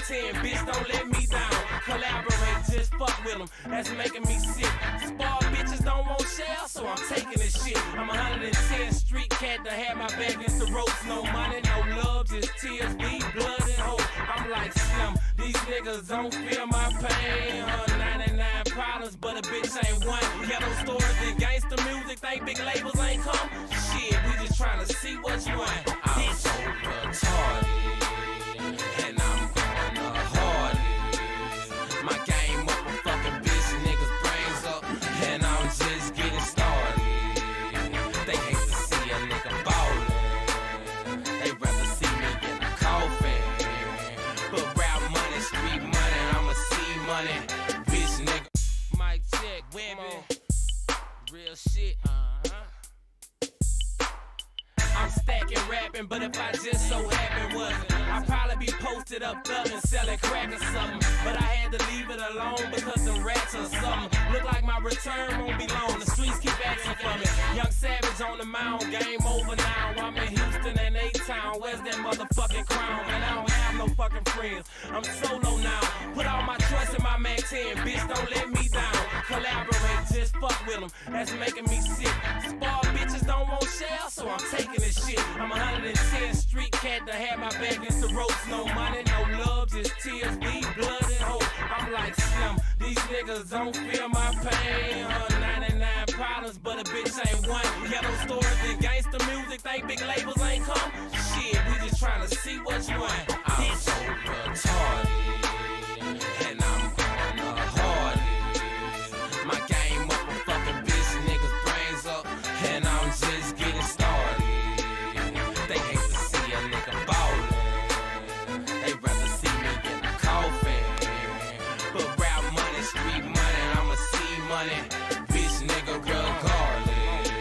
10, bitch, don't let me down. Collaborate, just fuck with them, that's making me sick. Spar bitches don't want share, so I'm taking this shit. I'm 110th Street cat to have my back against the ropes. No money, no love, just tears, bleed, blood, and hope. I'm like Slim, these niggas don't feel my pain. 99 problems, but a bitch ain't one. Ghetto stories and gangster music, think big labels ain't come. Shit, we just trying to see which one. I'm so retarded, and I'm going the hardest. My game up a fucking bitch, niggas brains up, and I'm just getting started. They hate to see a nigga ballin', they rather see me in a coffin. But rap money, street money, I'ma see money, bitch nigga. Mic check, women, real shit. I'm stacking rapping, but if I just so happen wasn't, I'd probably be posted up thuggin' selling crack or something. But I had to leave it alone because them rats or something. Look like my return won't be long, the streets keep asking for me. Young Savage on the mound, game over now. I'm in Houston and A-Town, where's that motherfucking crown? Man, I don't have no fucking friends, I'm solo now. Put all my trust in my Mac 10, bitch, don't let me down. Collaborate, just fuck with them, that's making me sick. Spar bitches don't want share, so I'm taking this shit. I'm 110th Street cat to have my back against the ropes. No money, no love, just tears, bleed, blood, and hope. I'm like Slim, these niggas don't feel my pain. 99 problems, but a bitch ain't one. Ghetto stories and gangster music, think big labels ain't come. Shit, we just trying to see which one. I'm so retarded, and I'm going the hardest. My game up a fucking bitch, niggas brains up, and I'm just getting started. They hate to see a nigga ballin', they rather see me in a coffin. But rap money, street money, I'ma see money, bitch nigga regardless.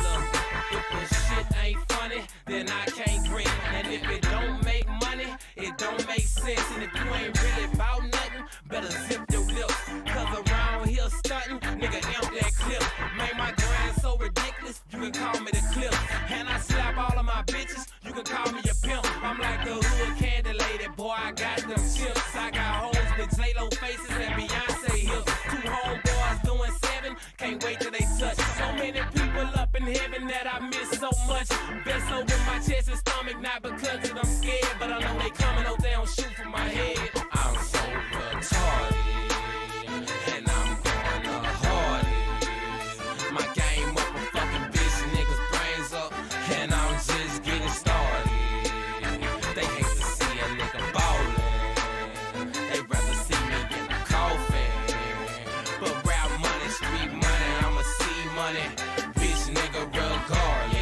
Look, if the shit ain't funny, then I can't grin. And if it don't make money, it don't make sense. And if you ain't really about nothing, better zip your lips. Cause around here stuntin', nigga amp that clip. Made my grind so ridiculous, you can call me the clip. And I slap all of my bitches, you can call me a pimp. I'm like the hood candy lady, boy, I got them chips. I got hoes with J-Lo faces and Beyonce hips. 2 homeboys doing 7, can't wait till they touch. So many people up in heaven that I miss so much. Best over my chest and stomach, not because that I'm scared, but I know they coming, oh they don't shoot from my head. I'm so retarded, and I'm going the hardest. My game up a fucking bitch, niggas brains up, and I'm just getting started. They hate to see a nigga ballin', they rather see me in a coffin. But rap money, street money, I'ma see money, bitch nigga regardless.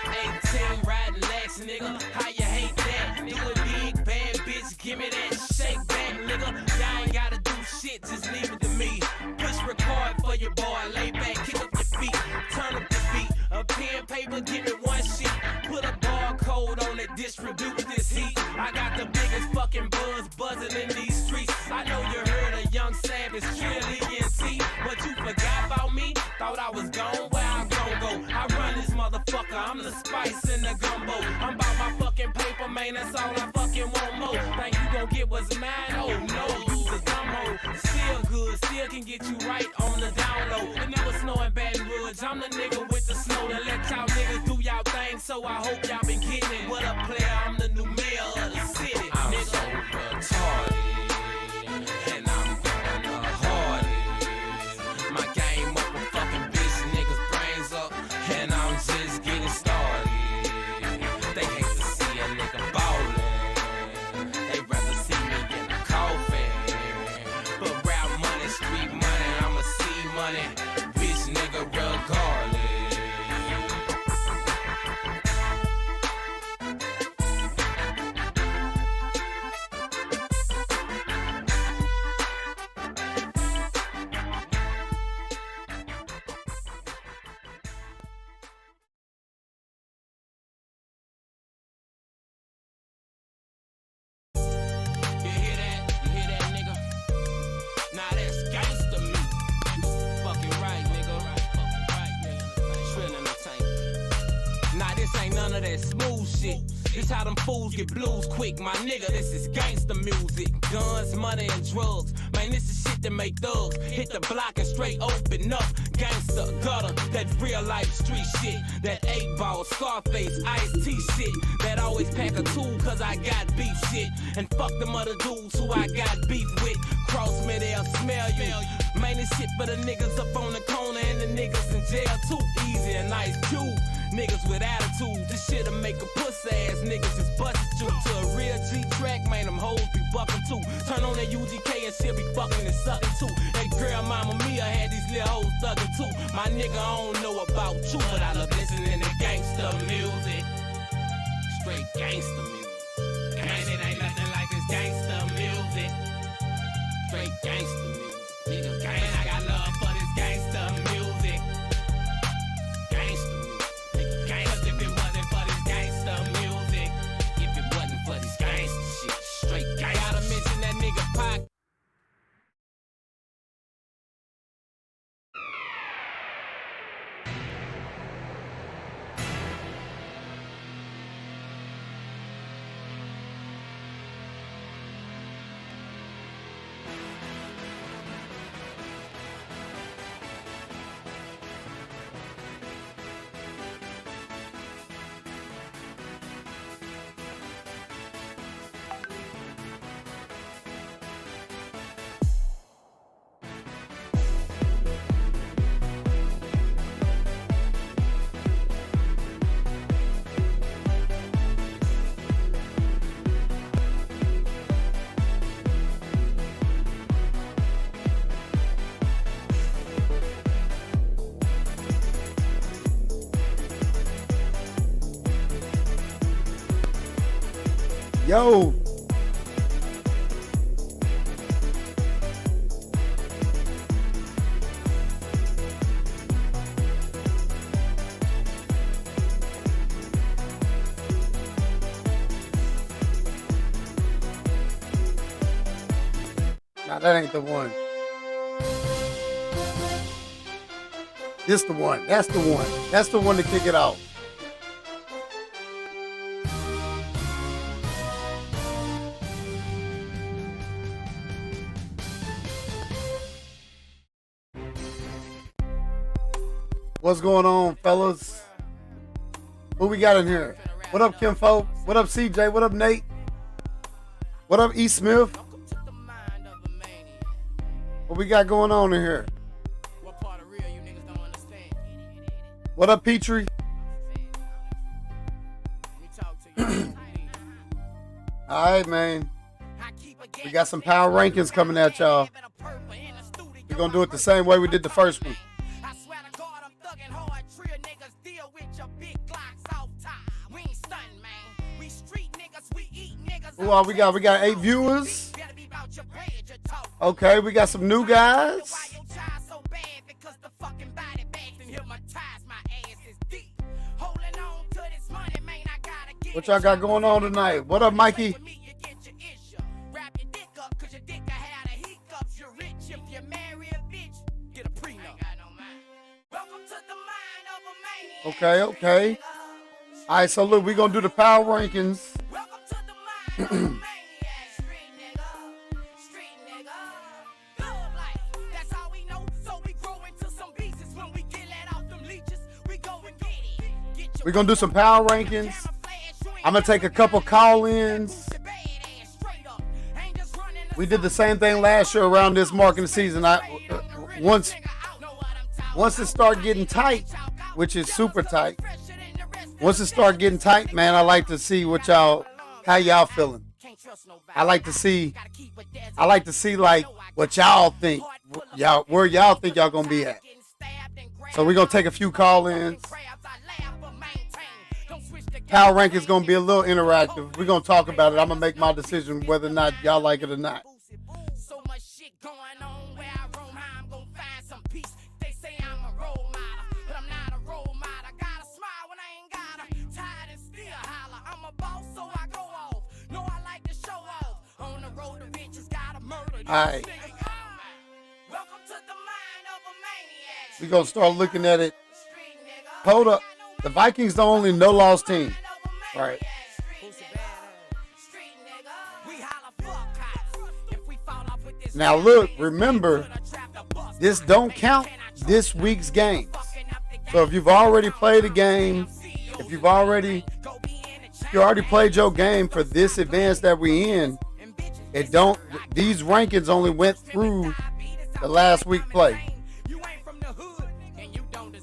18 riding lax, nigga, how you hate that? Do a big bad bitch, give me that shake back, nigga. Y'all ain't gotta do shit, just leave it to me. Push record for your boy, lay back, kick up your feet, turn up the beat. A pen, paper, give me one sheet. Put a barcode on it, distribute this heat. I got the biggest fucking buzz buzzing in these streets. I know you heard of Young Savage, Trill ENT, but you forgot about me? Thought I was gone, where I gon' go? I run this motherfucker, I'm the spice in the gumbo. I'm about my fucking paper, man, that's all I fucking want more. Think you gon' get what's mine? Oh no, you's a dumb hoe. Still good, still can get you right on the download. It never snow in Baton Rouge, I'm the nigga with the snow to let y'all niggas do y'all thing. So I hope y'all been getting it. What up, player? I'm the new mayor of the city, I'm nigga. so retarded, and I'm going the hardest. My game up a fucking bitch, niggas brains up, and I'm just getting started. They hate to see a nigga ballin', they rather see me in a coffin. But rap money, street money, I'ma see money, bitch nigga regardless. smooth shit. This how them fools get blues quick, my nigga. This is gangsta music. Guns, money, and drugs. Man, this is shit that make thugs hit the block and straight open up. Gangsta, gutter, that real life street shit. That 8-ball, Scarface, Ice-T shit. That always pack a tool cause I got beef shit. And fuck them other dudes who I got beef with. Cross me, they'll smell you. Man, this shit for the niggas up on the corner and the niggas in jail too. Easy and nice cube. Niggas with attitude, this shit'll make a pussy ass niggas just busted you to a real G track, man. Them hoes be bucking too. Turn on that UGK and she'll be fucking and sucking too. That girl Mama Mia had these little hoes thugging too. My nigga, I don't know about you, but I love listening to gangsta music. Straight gangsta music. Man, it ain't nothing like this gangsta music. Straight gangsta music. Nigga, gang, I got love for this gangsta music. Gangsta music. Cause if it wasn't for this gangsta music, if it wasn't for this gangsta shit, straight gang. Gotta mention that nigga Pac. Yo. Nah, that ain't the one. This the one. That's the one. That's the one to kick it off. What's going on, fellas? Who we got in here? What up, Kimfo? What up, CJ? What up, Nate? What up, E. Smith? What we got going on in here? What up, Petrie? All right, man. We got some power rankings coming at y'all. We're going to do it the same way we did the first one. Who we got? We got 8 viewers. Okay, we got some new guys. What y'all got going on tonight? What up, Mikey? Okay, okay. All right, so look, we're going to do the power rankings. We're going to do some power rankings. I'm going to take a couple call-ins. We did the same thing last year around this mark in the season. Once it start getting tight, which is super tight, once it start getting tight, man, I like to see how y'all feeling. I like to see like what y'all think, where y'all think y'all gonna be at. So we're gonna take a few call-ins. Power rank is gonna be a little interactive. We're gonna talk about it. I'm gonna make my decision whether or not y'all like it or not. All right. We're going to start looking at it. Hold up. The Vikings the only no-loss team. Right. Now look, remember, this don't count this week's games. So if you've already played a game, if you already played your game for this advance that we in, these rankings only went through the last week play.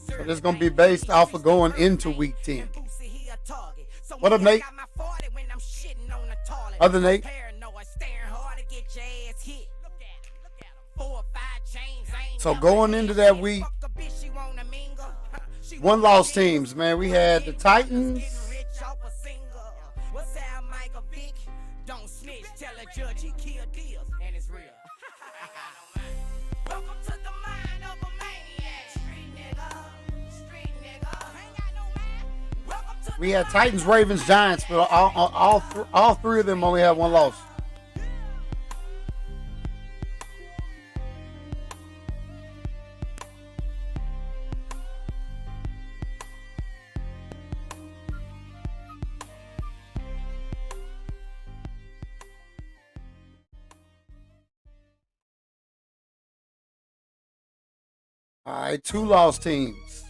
So this is gonna be based off of going into week 10. What up, Nate? Other Nate? So going into that week, 1-loss teams, man. We had the Titans. We had Titans, Ravens, Giants, but all three of them only had 1 loss. All right, 2-loss teams.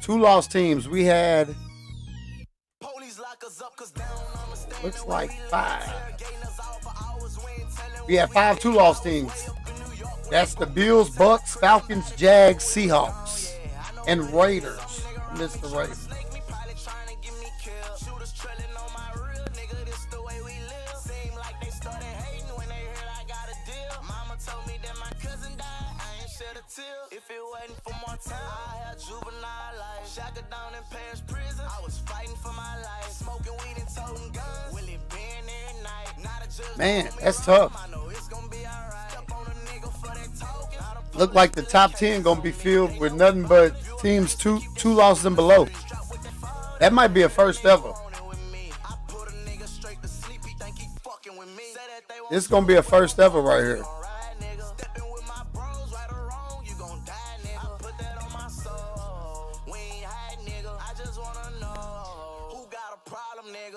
Two-loss teams. We had, looks like 5. We had 5 2-loss teams. That's the Bills, Bucks, Falcons, Jags, Seahawks, and Raiders. Missed the Raiders. If it wasn't for more time, I had juvenile life. Shackled down in Paris prison, I was fighting for my life. Smoking weed and toting guns. Will it been every night? Not a judge. Man, that's tough. I know it's gonna be alright. Step on a nigga for that token. Look like the top 10 gonna be filled with nothing but teams two losses and below. That might be a first ever. This is gonna be a first ever right here.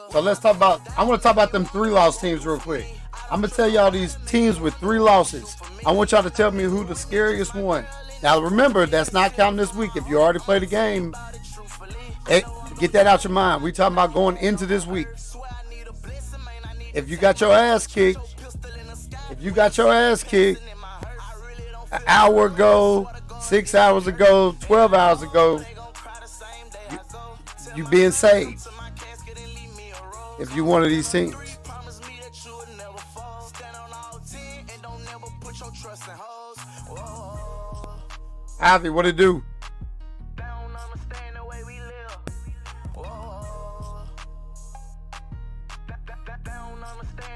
So let's talk about, I want to talk about them 3-loss teams real quick. I'm going to tell y'all these teams with 3 losses. I want y'all to tell me who the scariest one. Now remember, that's not counting this week. If you already played a game, hey, get that out your mind. We talking about going into this week. If you got your ass kicked, an hour ago, 6 hours ago, 12 hours ago, you being saved. If you one of these teams. Javi, what it do?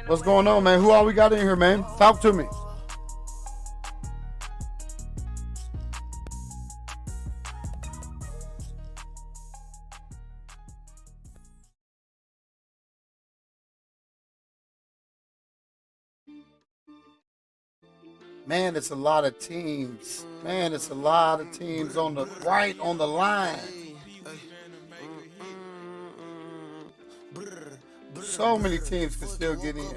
What's going on, man? Who all we got in here, man? Talk to me. Man, it's a lot of teams. Man, it's a lot of teams on the right on the line. So many teams can still get in.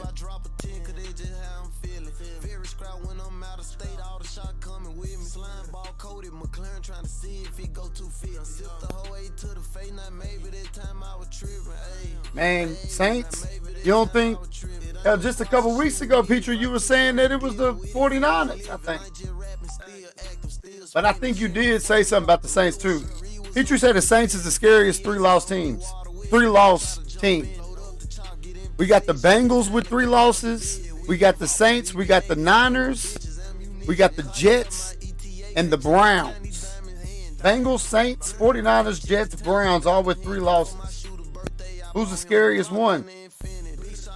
Man, Saints, you don't think? Just a couple weeks ago, Petrie, you were saying that it was the 49ers, I think. But I think you did say something about the Saints, too. Petrie said the Saints is the scariest 3-loss teams. 3-loss team. We got the Bengals with 3 losses. We got the Saints. We got the Niners. We got the Jets and the Browns. Bengals, Saints, 49ers, Jets, Browns, all with 3 losses. Who's the scariest one?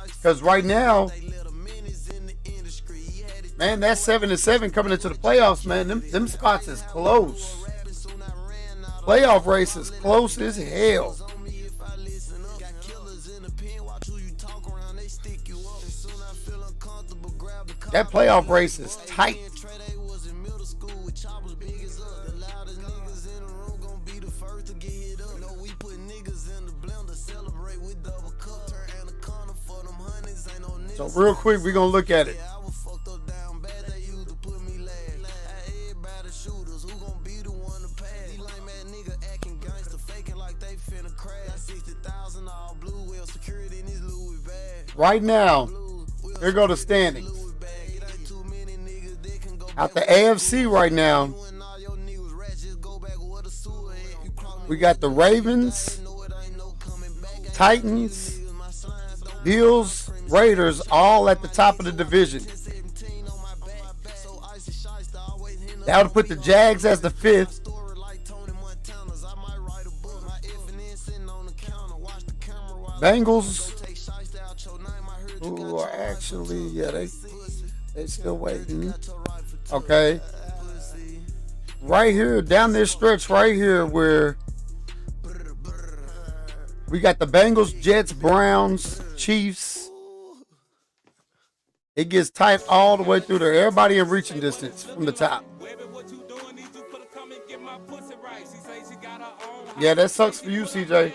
Because right now, man, that's 7-7 coming into the playoffs, man. Them spots is close. Playoff race is close as hell. That playoff race is tight. So real quick, we're gonna look at it. Right now, here go the standings. Out the AFC right now, we got the Ravens, Titans, Bills, Raiders, all at the top of the division. That would put the Jags as the 5th. Bengals, who are actually, they still waiting. Okay. Right here, down this stretch right here where we got the Bengals, Jets, Browns, Chiefs. It gets tight all the way through there. Everybody in reaching distance from the top. Yeah, that sucks for you, CJ.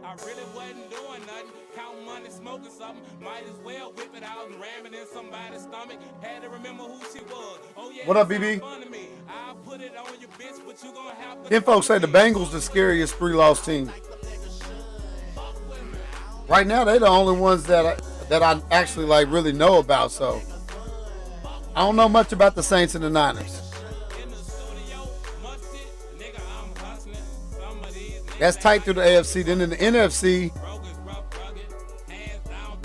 I really wasn't doing nothing. Count money, smoking something. Might as well whip it out and ram it in somebody's stomach. Had to remember who she was. Oh, yeah, what up, BB? I'll put it on your bitch, but you gonna have to. Then folks say the Bengals the scariest 3-loss team. Right now, they're the only ones that I actually like really know about. So I don't know much about the Saints and the Niners. That's tight through the AFC. Then in the NFC,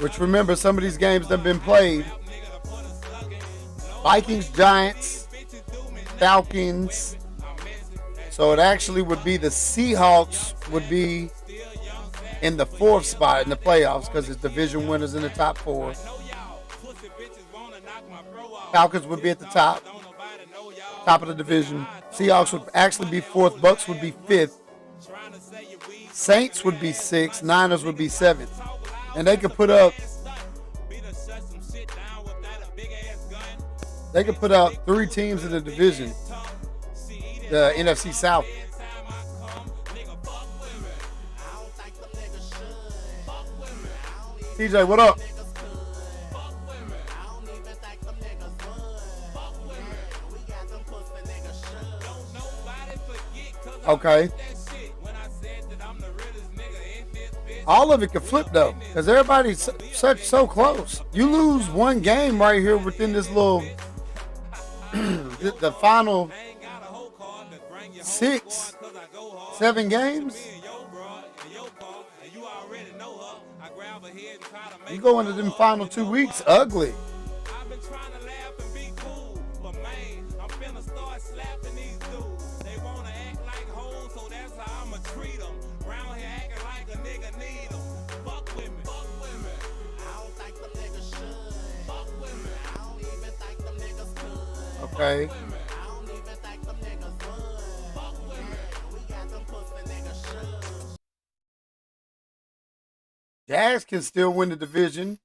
which remember some of these games that have been played. Vikings, Giants, Falcons. So it actually would be the Seahawks would be in the 4th spot in the playoffs because it's division winners in the top 4. Falcons would be at the top of the division. Seahawks would actually be 4th. Bucks would be 5th. Saints would be 6th, Niners would be 7th. And they could put up 3 teams in the division. The NFC South. TJ, what up? Okay. All of it could flip though, because everybody's so close. You lose one game right here within this little, the final 6, 7 games. You go into them final 2 weeks ugly. Okay. Jags can still win the division.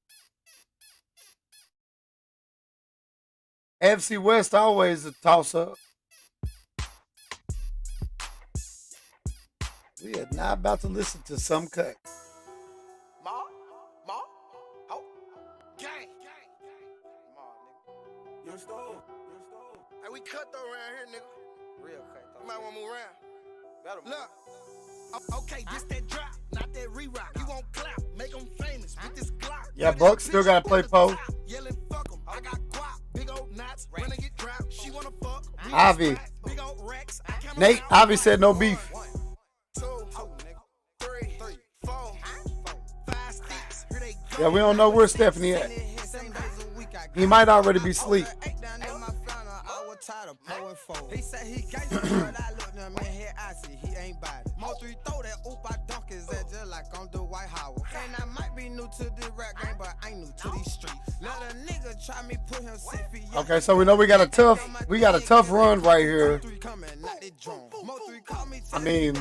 AFC West always a toss-up. We are not about to listen to some cut. Hey, we cut though around here, nigga. Real cut though. You might want to move around. Better move. Look. Okay, this that drop, not that re-rock. You won't clap, make them famous with this Glock. Yeah, Bucks still got to play Poe. Yelling fuck them. I got guap, big old knots, when I get dropped, she wanna fuck. Avi. Big old Rex. Nate, Avi said no beef. 1, 2, 3, 4, 5 sticks. Here they go. Yeah, we don't know where Stephanie at. He might already be asleep. He said he got you, but I looked at him and here I see he ain't body. Mo 3 throw that oop, I dunk his head just like I'm the White House. And I might be new to the rap game, but I ain't new to these streets. Let a nigga try me, put him 6 feet. Okay, so we know we got a tough run right here. I mean,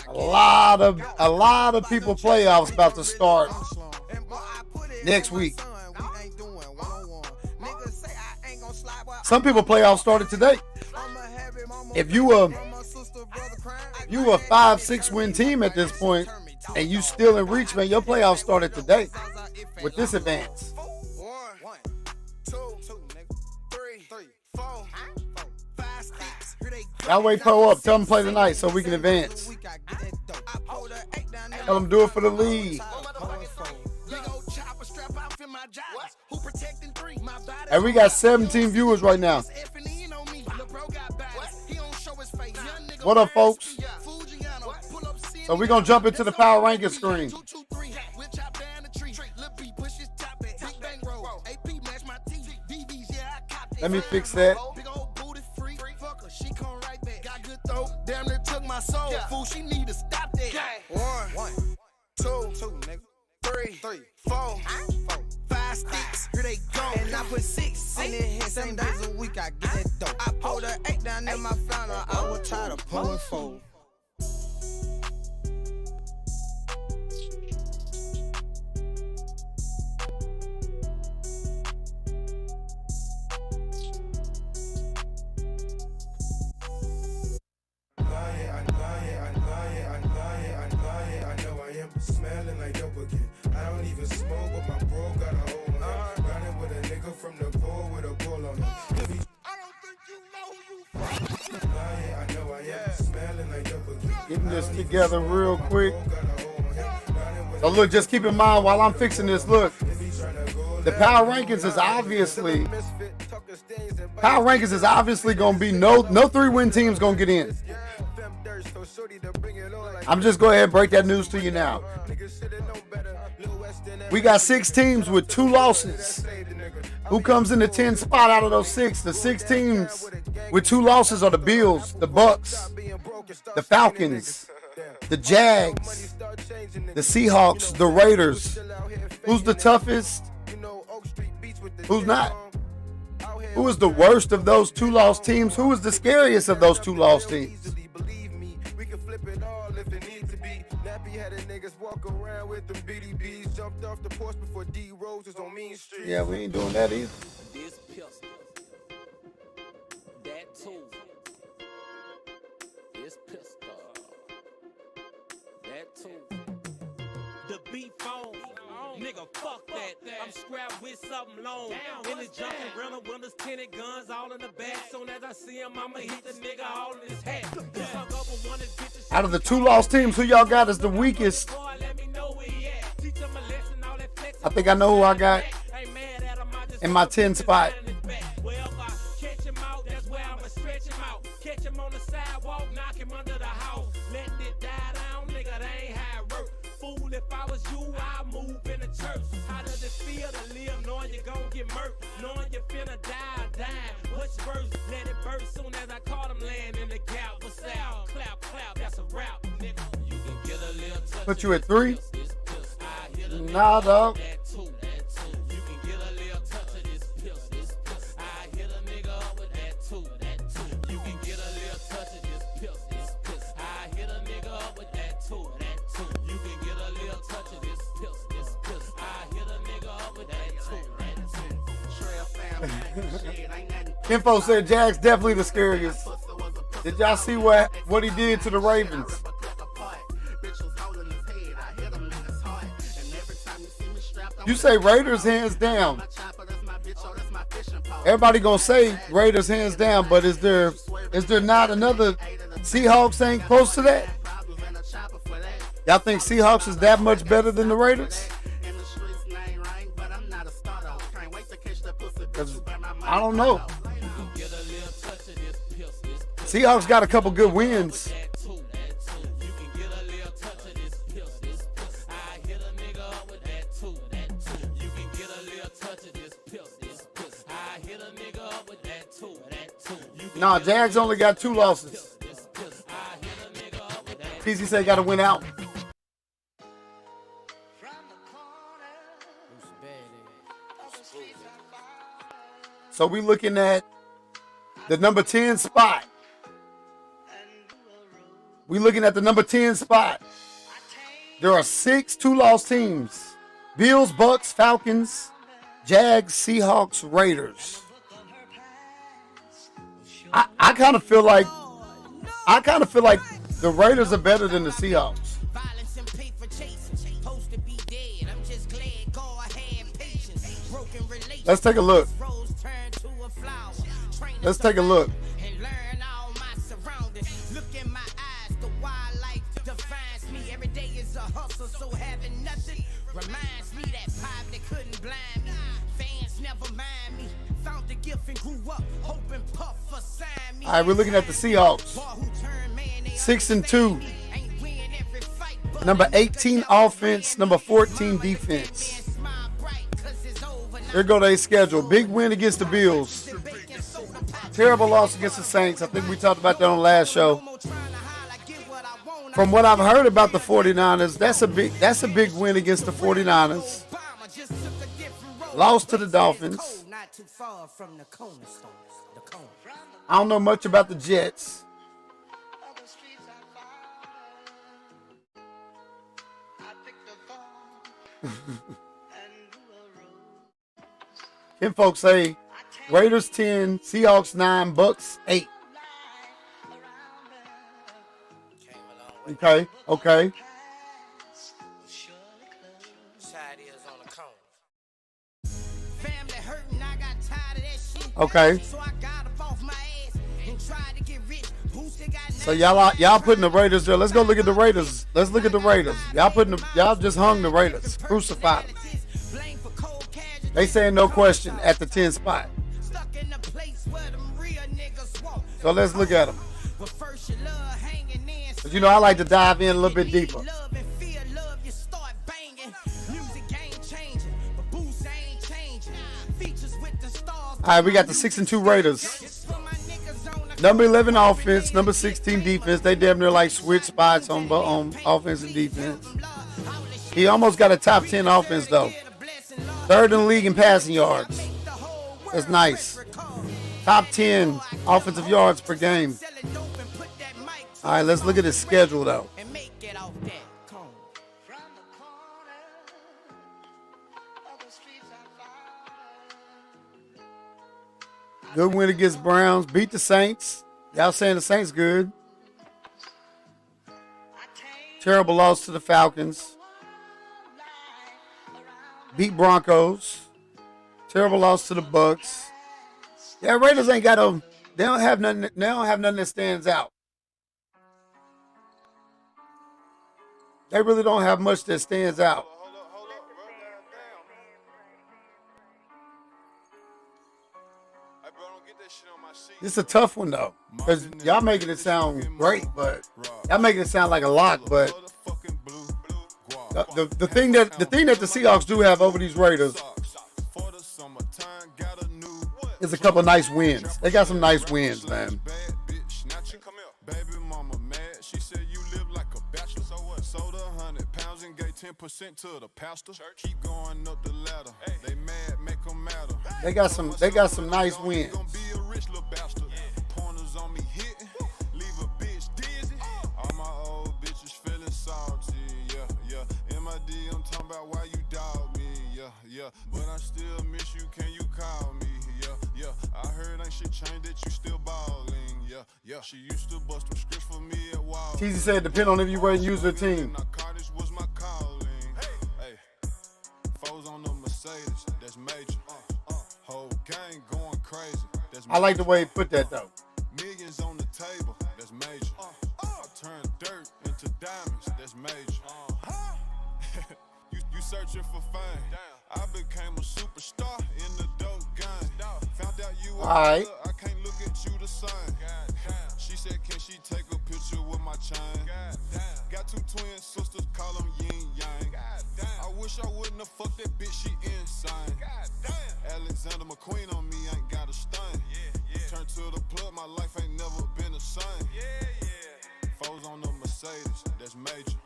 a lot of people playoffs about to start next week. Some people playoffs started today. If you a 5-6 win team at this point, and you still in reach, man, your playoffs started today with this advance. 1, 2, 3, 4, 5, 6. That way, pull up. Tell them play tonight so we can advance. Tell them do it for the league. And we got 17 viewers right now. What up, folks? So we're going to jump into the power ranking screen. Let me fix that. Damn, it took my soul. Fool, she need to stop that. 1, 2, 3, 4, 5, 6. Here they go. And I put 6 in it here. 7 days a week, I get that dope. I pulled a 8 down in my flounder. I was tired of pulling 4. Smelling like dope again. I don't even smoke, but my bro got a hole on him. Running with a nigga from the pool with a bull on him. I don't think you know who you from. I know I am. Smelling like dope again. Getting this together real quick. So look, just keep in mind while I'm fixing this, look. The power rankings is obviously going to be no 3-win teams going to get in. I'm just go ahead and break that news to you now. We got 6 teams with 2 losses. Who comes in the 10 spot out of those 6? The 6 teams with 2 losses are the Bills, the Bucks, the Falcons, the Jags, the Seahawks, the Raiders. Who's the toughest? Who's not? Who is the worst of those 2 lost teams? Who is the scariest of those 2 lost teams? Yeah, we ain't doing that either. This pistol, that tool, this pistol, that tool. The beat phone, nigga, fuck that. I'm strapped with something long. In the jungle, rental windows, tinted guns, all in the back. Soon as I see him, I'ma hit the nigga all in his hat. Out of the 2 lost teams, who y'all got as the weakest? I think I know who I got in my 10 spot. Well, if I catch him out, that's where I'ma stretch him out. Catch him on the sidewalk, knock him under the house. Letting it die down, nigga, that ain't how it work. Fool, if I was you, I'd move in the church. How does it feel to live knowing you gon' get murked? Knowing you finna die or die? What's worse? Let it burst soon as I caught him laying in the gap. What's out? Clap, clap, that's a rap, nigga. You can get a little touch. Put you at 3? Nah, dog. Info said Jags definitely the scariest. Did y'all see what he did to the Ravens? You say Raiders hands down. Everybody gonna say Raiders hands down, but is there not another Seahawks ain't close to that? Y'all think Seahawks is that much better than the Raiders? I don't know. Seahawks got a couple good wins. Nah, Jags only got 2 losses. TC said got to win out. So we looking at the number 10 spot. We looking at the number 10 spot. There are 6 2-loss teams. Bills, Bucks, Falcons, Jags, Seahawks, Raiders. I kind of feel like the Raiders are better than the Seahawks. Let's take a look. Let's take a look. And learn all my surroundings. Look in my eyes, the wildlife defines me. Every day is a hustle, so having nothing reminds me that poverty couldn't blind me. Fans never mind me. Found the gift and grew up, hoping Puff assign me. All right, we're looking at the Seahawks. 6-2. Number 18 offense, number 14 defense. Here go their schedule. Big win against the Bills. Terrible loss against the Saints. I think we talked about that on the last show. From what I've heard about the 49ers, that's a big win against the 49ers. Lost to the Dolphins. I don't know much about the Jets. Can folks say Raiders 10, Seahawks 9, Bucks 8. Okay. Okay. So y'all putting the Raiders there. Let's go look at the Raiders. Y'all just hung the Raiders. Crucified them. They saying no question at the 10 spot. So let's look at them. But you know, I like to dive in a little bit deeper. All right, we got the 6-2 Raiders. Number 11 offense, number 16 defense. They damn near like switch spots on offense and defense. He almost got a top 10 offense though. Third in the league in passing yards. That's nice. Top 10 offensive yards per game. All right, let's look at his schedule though. Good win against Browns. Beat the Saints. Y'all saying the Saints good. Terrible loss to the Falcons. Beat Broncos. Terrible loss to the Bucks. Yeah, Raiders ain't got them. They don't have nothing that stands out. They really don't have much that stands out. This is a tough one though, because y'all making it sound great, but y'all making it sound like a lock. But the thing that the Seahawks do have over these Raiders is a couple nice wins. They got some nice wins, man. Sold 100 pounds and gave 10% to the pastor. Keep going up the ladder. They mad, make them matter. They got some nice wins. Be a rich little bastard. Pointers on me hitting, leave a bitch dizzy. All my old bitches feeling salty, yeah. MID, I'm talking about why you dog me, yeah. But I still miss you, can you call me, yeah. I heard ain't shit changed that you still balling, yeah. She used to bust them scripts for me at Wall. Cheesy said, depend on if you rate and use the team. Narcotics was my calling. Hey. Foes on the Mercedes, that's major. Whole gang going crazy, that's major. I like the way he put that though. Millions on the table, that's major. I turn dirt into diamonds, that's major. You searching for fame. I became a superstar in the dope game. Found out you right. I can't look at you the same. She said, can she take a picture with my chain? Got two twin sisters, call them yin yang. I wish I wouldn't have fucked that bitch, she insane. Alexander McQueen on me, ain't got a stain. Turn to the plug, my life ain't never been the same. Foes on the Mercedes, that's major.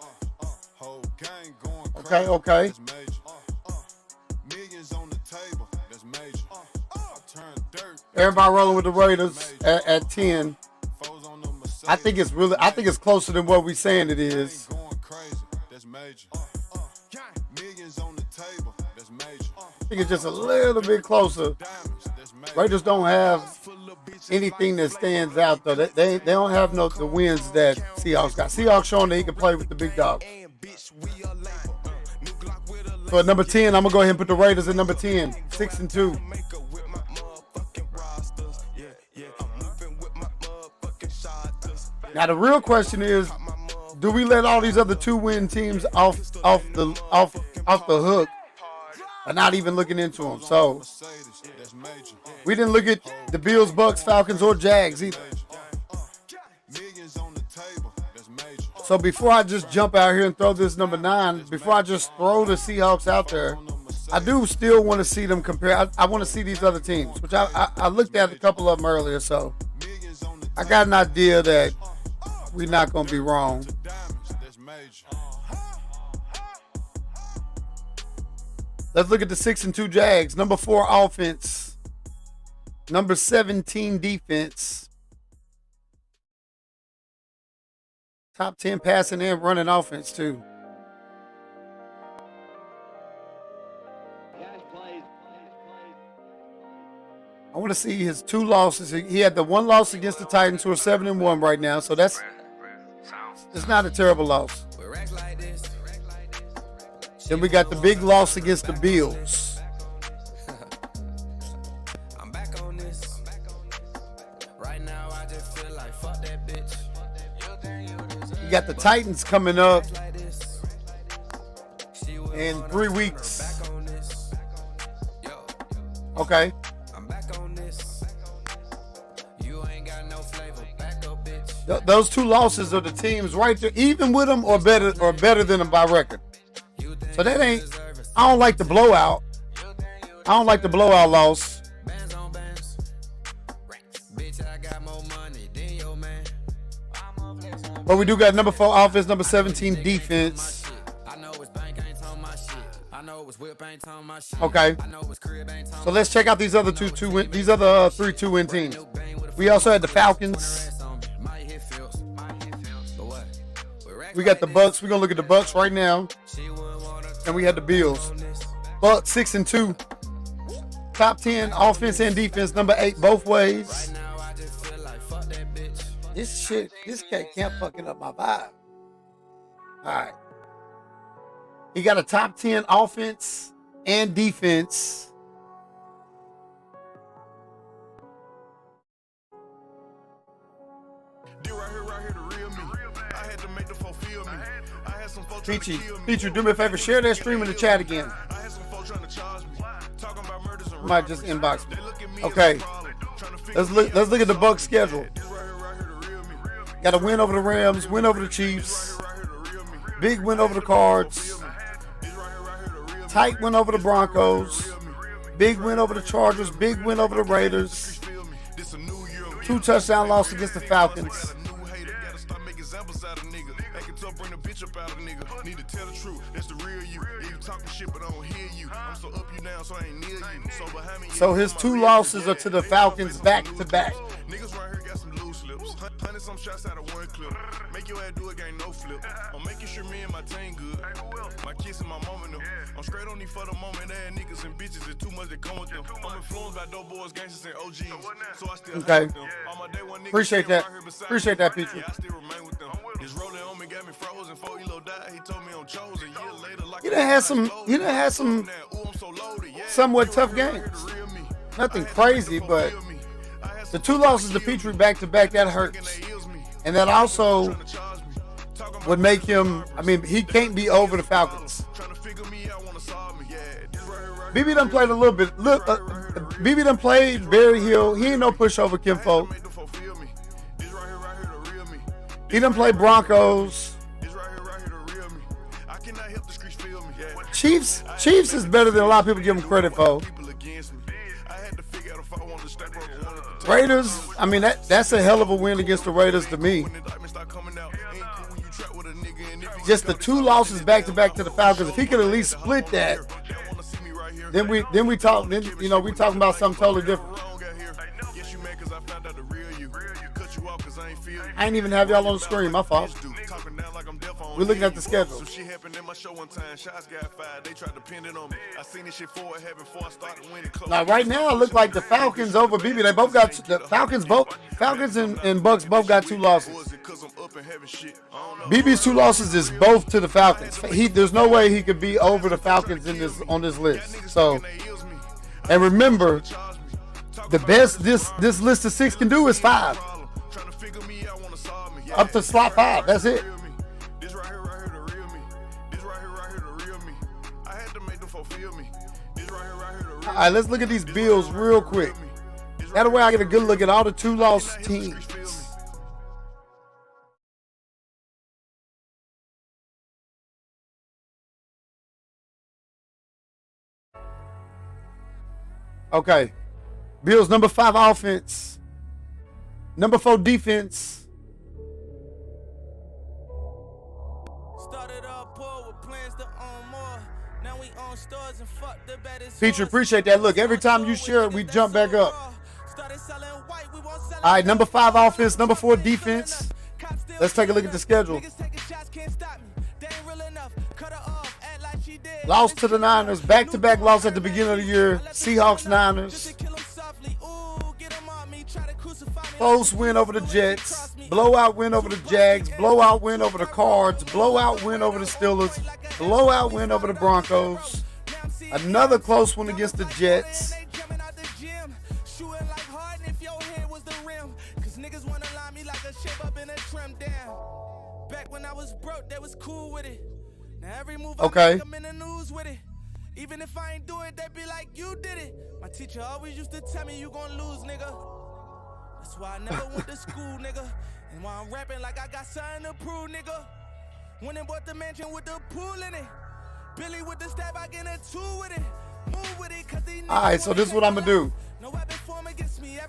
Whole gang going crazy, Okay. that's major. Millions on the table, that's major. I turn dirt. Everybody rolling with the Raiders at 10. Foes on the Mercedes, I think it's closer than what we saying it is. going crazy, that's major. Millions on the table, that's major. I think it's just a little bit closer. Diamonds, that's major. Raiders don't have anything that stands out though. They don't have the wins that Seahawks got. Seahawks showing that he can play with the big dogs. So at number 10, I'm gonna go ahead and put the Raiders at number 10, 6-2. Now the real question is, do we let all these other 2-win teams off the hook, or not even looking into them? So we didn't look at the Bills, Bucks, Falcons, or Jags either. So before I just jump out here and throw this number 9, before I just throw the Seahawks out there, I do still want to see them compare. I want to see these other teams, which I looked at a couple of them earlier, so I got an idea that we're not going to be wrong. Let's look at the 6-2 Jags. Number 4 offense. Number 17 defense. Top 10 passing and running offense, too. I want to see his 2 losses. He had the 1 loss against the Titans, who are 7-1 right now. So it's not a terrible loss. Then we got the big loss against the Bills. I'm back on this. Right now, I just feel like fuck that bitch. You got the Titans coming up in 3 weeks. Okay. Those 2 losses are the teams right there, even with them or better than them by record. So that ain't. I don't like the blowout. I don't like the blowout loss. But we do got number 4 offense, number 17 defense. Okay. So let's check out these other three 2-win teams. We also had the Falcons. We got the Bucks. We're gonna look at the Bucks right now. And we had the Bills. Bucks 6-2. Top 10 offense and defense, number 8 both ways. This cat can't fucking up my vibe. Alright. He got a top 10 offense and defense. Peachy, do me a favor, share that stream in the chat again. Might just inbox me. Okay. Let's look at the Bucs schedule. Got a win over the Rams, win over the Chiefs, big win over the Cards, tight win over the Broncos, big win over the Chargers, big win over the Raiders, 2 touchdown loss against the Falcons. Bring the bitch up out of nigga. Need to tell the truth. That's the real you. Yeah, you talking shit, but I don't hear you. I'm so up you down, so I ain't near you. So behind me. So his 2 losses are to the Falcons back to back. Niggas right here got some loose lips. 100 some shots out of 1 clip. Make your ass do it, ain't no flip. I'm making sure me and my team good. My kids and my mama know. I'm straight on these for the moment. Ass niggas and bitches. It's too much that come with them. I'm influenced by dope boys, gangsters, and OGs. So I still okay. Appreciate that. Appreciate that, Peter. Yeah, I still remain with them. His rolling on me got me frozen. Before Elo died, he told me I'm chosen. Year later, like you done had some somewhat tough games. Nothing crazy, but the 2 losses to Petrie back to back, that hurts. And that also would make him, I mean, he can't be over the Falcons. BB done played a little bit. Look, BB done played Barry Hill. He ain't no pushover kinfolk. He done played Broncos. Chiefs is better than a lot of people give him credit for. Raiders, I mean, that's a hell of a win against the Raiders to me. Just the 2 losses back to back to the Falcons. If he could at least split that, then we talking about something totally different. I ain't even have y'all on the screen. My fault. We're looking at the schedule. Some shit happened in my show one time. Shots got fired. They tried to pin it on me. I seen this shit forward heaven before I started winning. Now, right now, it looks like the Falcons over BB. They both got the Falcons. Falcons and Bucks both got 2 losses. BB's 2 losses is both to the Falcons. There's no way he could be over the Falcons on this list. So, and remember, the best this list of 6 can do is 5. Up to slot 5. That's it. All right, let's look at these Bills real quick. That way I get a good look at all the 2-loss teams. Okay. Bills number 5 offense. Number 4 defense. Feature, appreciate that. Look, every time you share it, we jump back up. All right, number 5 offense, number 4 defense. Let's take a look at the schedule. Lost to the Niners, back-to-back loss at the beginning of the year. Seahawks, Niners. Close win over the Jets. Blowout win over the Jags. Blowout win over the Cards. Blowout win over the Steelers. Blowout win over the Broncos. Another close one against the Jets. Okay. Even if I ain't do it, they be like, you did it. My teacher always used to tell me you gon' lose, nigga. That's why I never went to school, nigga. And why I'm rapping like I got something to prove, nigga. When they bought the mansion with the pool in it. Billy with the stab, I get a 2 with it. Move with it, cause they alright, so this is what I'm gonna do.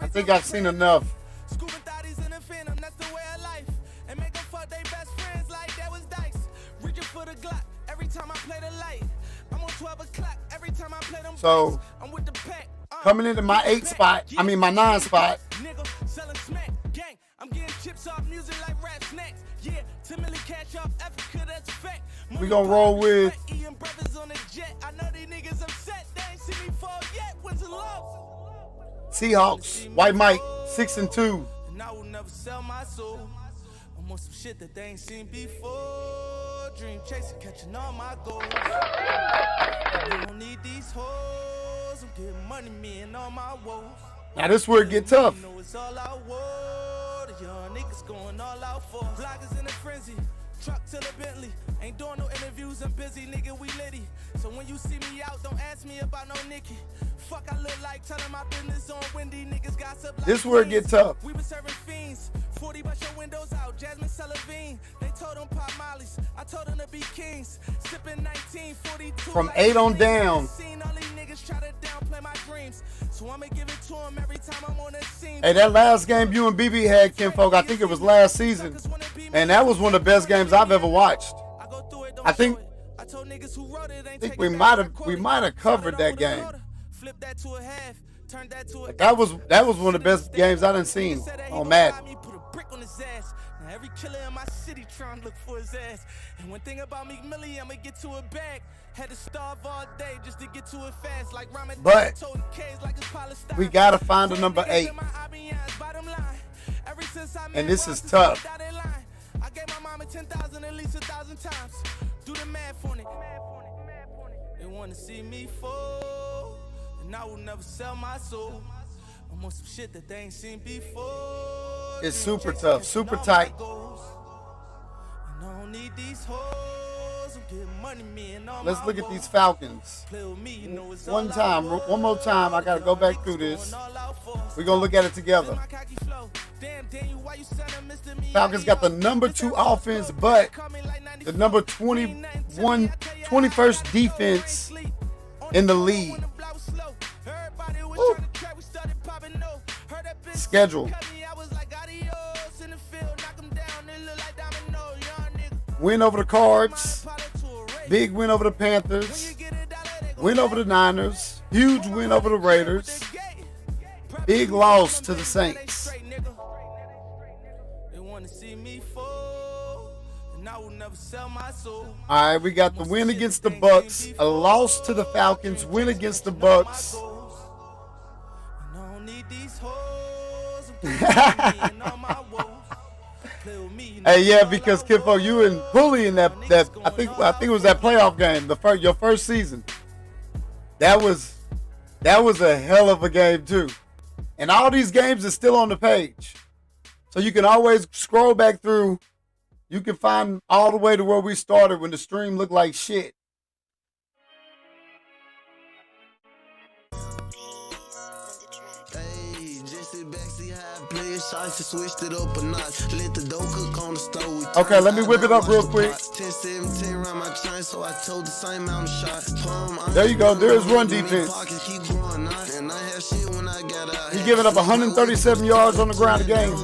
I think I've seen enough. Scuba thotties in the phantom, that's the way of life. And make them fuck their best friends like that was dice. Reaching for the Glock every time I play the light. I'm on 12 o'clock every time I play them. So I'm with the pack. Coming into my 8 spot, I mean my 9 spot. Nigga selling smack, gang. I'm getting chips off music like rap snacks. Yeah, Timothy cash off Africa, that's fact. We gonna roll with Seahawks, White Mike, 6-2. And I will never sell my soul. I'm on some shit that they ain't seen before. Dream chasing, catching all my goals. I don't need these hoes. I'm getting money, me and all my woes. Now this where it get tough. You know it's all I want. The young niggas going all out for. Bloggers in a frenzy. Truck to the Bentley. Ain't doing no interviews, I'm busy, nigga, we litty. So when you see me out, don't ask me about no Nikki. Fuck, I look like telling my business on Wendy. Niggas gossip like this where it get tough. We been serving fiends. 40 bust your windows out. Jasmine Sullivan. They told them pop mollies. I told them to be kings. Sipping 1942. From 8 on down. Seen all these niggas try to downplay my dreams. So I'ma give it to them every time I'm on the scene. Hey, that last game you and BB had, kinfolk, I think it was last season. And that was one of the best games I've ever watched. I think we might have covered that game. That was one of the best games I done seen on Madden. Now every killer in my city trying to look for his ass. And one thing about me, Millie, I'ma get to a bag. Had to starve all day just to get to it fast. Like Ramadan, but we gotta find a number 8. And this is tough. I gave my mama 10,000 at least 1,000 times. Do the math on it. They wanna see me fall, and I will never sell my soul. I'm on some shit that they ain't seen before. It's super tough, super tight. And I don't need these hoes. I'm getting money, me and all. Let's look at these Falcons. One more time. I gotta go back through this. We're gonna look at it together. Falcons got the number 2 offense, but the number 21st defense in the league. Ooh. Schedule. Win over the Cards. Big win over the Panthers. Win over the Niners. Huge win over the Raiders. Big loss to the Saints. They want to see me fall, and I will never sell my soul. All right, we got the win against the Bucks, a loss to the Falcons, win against the Bucks. Hey, yeah, because Kifo, you and Bully in that I think it was that playoff game, your first season. That was a hell of a game too, and all these games are still on the page, so you can always scroll back through. You can find all the way to where we started when the stream looked like shit. Switched it up a notch. Let the dough cook on the stove. Okay, let me whip it up real quick. 10-17 around my chain, so I told the same amount of shots. There you go. There is run defense. He's giving up 137 yards on the ground a game.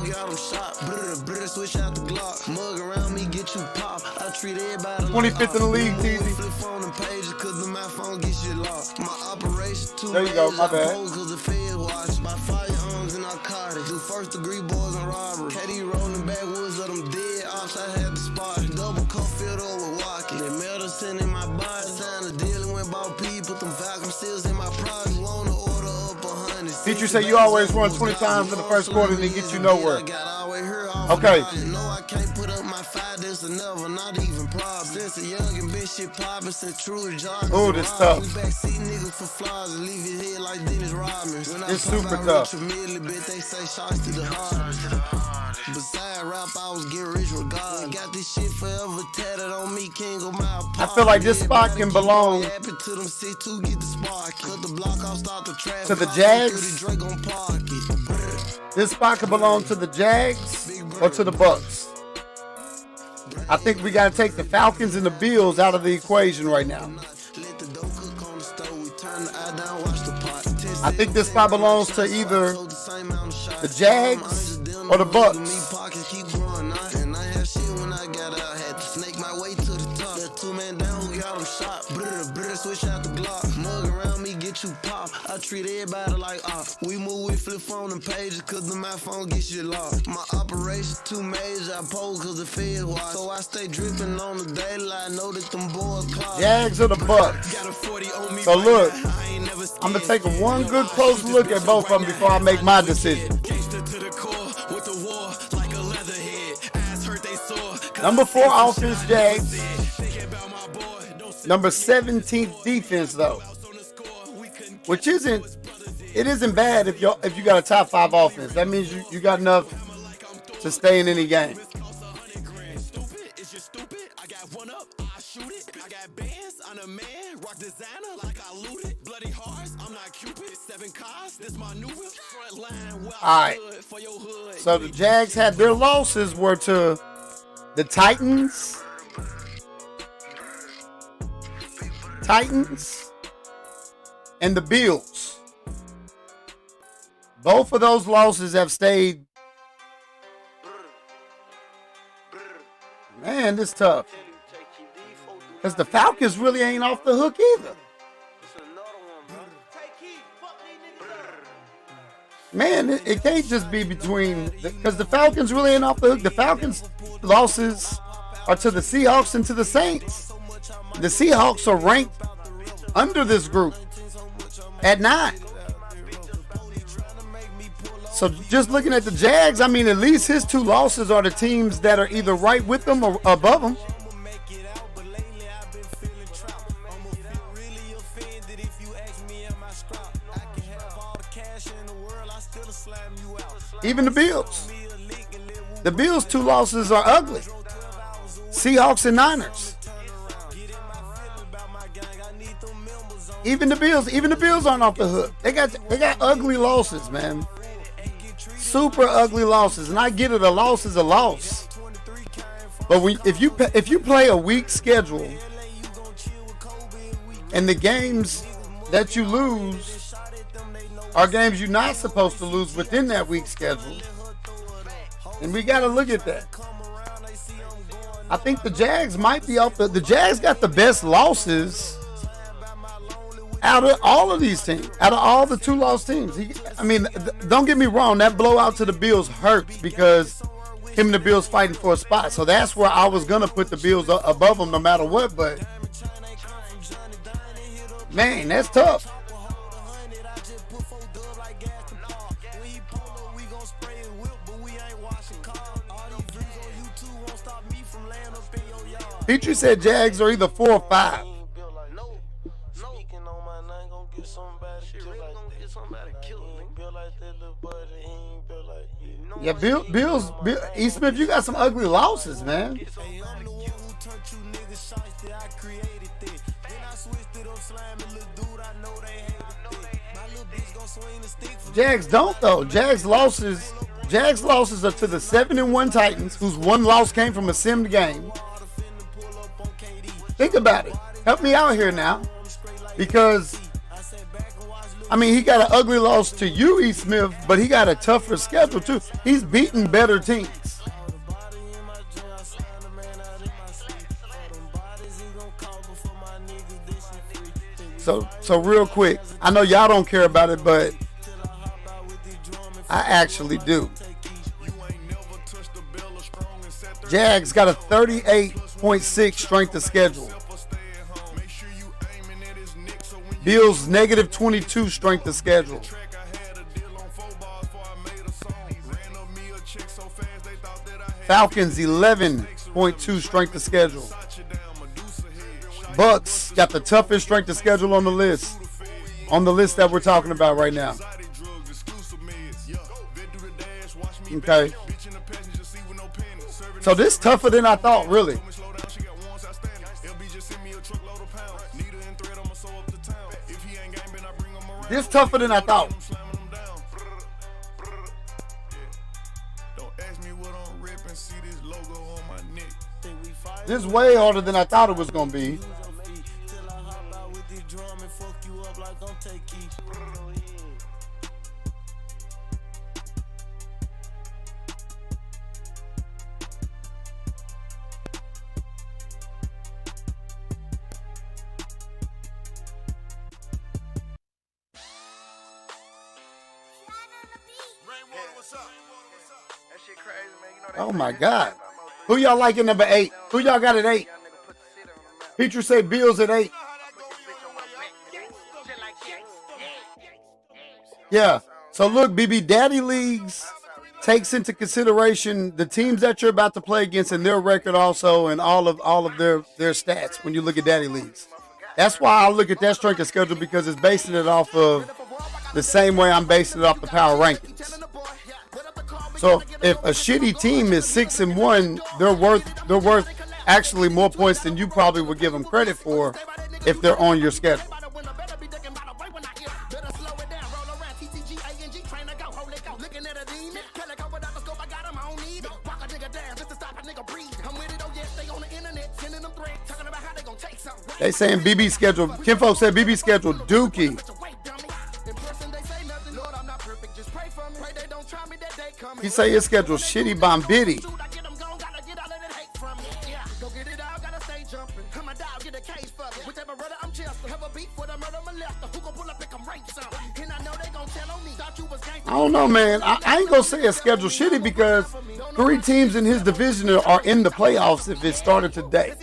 25th in the league, TZ. There you go. My bad. Do first degree boys and robbery. KD rolling backwoods of them dead ops. I had the spot. Double cup filled over walking. They medicine in my body. Signed a deal and went about P. Put them vacuum seals in my product. Want to order up 100. Teacher say you always run 20 times in the first quarter and it get you nowhere. Okay. No, I can't put up my 5. This is never, not even problem. Since a young and bitch shit poppin' since true jogging. Oh, this tough. We backseat niggas for flies and leave his head like Dennis Rodman. It's super tough. They say shots to the heart. Beside rap, I was getting rich regardless. Got this shit forever tatted on me, king of my I feel like this spot can belong to the Jags. This spot can belong to the Jags or to the Bucks. I think we got to take the Falcons and the Bills out of the equation right now. I think this spot belongs to either the Jags or the Bucks. You pop, I treat everybody like we move with flip phone and pages cause the my phone gets you lost. My operation too major, I pose cause the feds watch. So I stay dripping on the daily, I know that them boys clock. Jags or the Bucks. So look, I'm gonna take one good close look at both of them before I make my decision. Number 4 offense, Jags. Number 17th defense though. Which isn't bad if you got a top 5 offense. That means you got enough to stay in any game. Alright. So the Jags had their losses were to the Titans, and the Bills. Both of those losses have stayed. Man, this is tough. Because the Falcons really ain't off the hook either. Man, it can't just be between, because the Falcons really ain't off the hook. The Falcons' losses are to the Seahawks and to the Saints. The Seahawks are ranked under this group at 9. So just looking at the Jags, I mean, at least his 2 losses are the teams that are either right with them or above them. Even the Bills. The Bills' 2 losses are ugly. Seahawks and Niners. Even the Bills aren't off the hook. They got ugly losses, man. Super ugly losses. And I get it, a loss is a loss. But if you play a weak schedule and the games that you lose are games you're not supposed to lose within that week schedule, and we got to look at that. I think the Jags might be off the Jags got the best losses Out of all of these teams, out of all the 2-loss teams, don't get me wrong, that blowout to the Bills hurts because him and the Bills fighting for a spot. So that's where I was gonna put the Bills above them no matter what. But man, that's tough. Petrie said Jags are either 4 or 5. Yeah, Bills, E. Smith, you got some ugly losses, man. Jags don't though. Jags losses are to the 7-1 Titans, whose one loss came from a simmed game. Think about it. Help me out here now, because he got an ugly loss to you, E. Smith, but he got a tougher schedule too. He's beaten better teams. So real quick, I know y'all don't care about it, but I actually do. Jags got a 38.6 strength of schedule. Bills negative 22 strength of schedule. Falcons 11.2 strength of schedule. Bucks got the toughest strength of schedule on the list. On the list that we're talking about right now. Okay. So this tougher than I thought, really. This tougher than I thought. This is way harder than I thought it was going to be. Oh my God. Who y'all like at number 8? Who y'all got at 8? Petrie say Bills at 8. Yeah. So look, BB, Daddy Leagues takes into consideration the teams that you're about to play against and their record also, and all of their stats when you look at Daddy Leagues. That's why I look at that strength of schedule, because it's basing it off of the same way I'm basing it off the power rankings. So if a shitty team is 6-1, they're worth actually more points than you probably would give them credit for if they're on your schedule. They saying BB schedule. Kinfolk said BB schedule Dookie. He say his schedule shitty bombitty. I don't know, man. I ain't gonna say his schedule shitty, because 3 teams in his division are in the playoffs if it started today.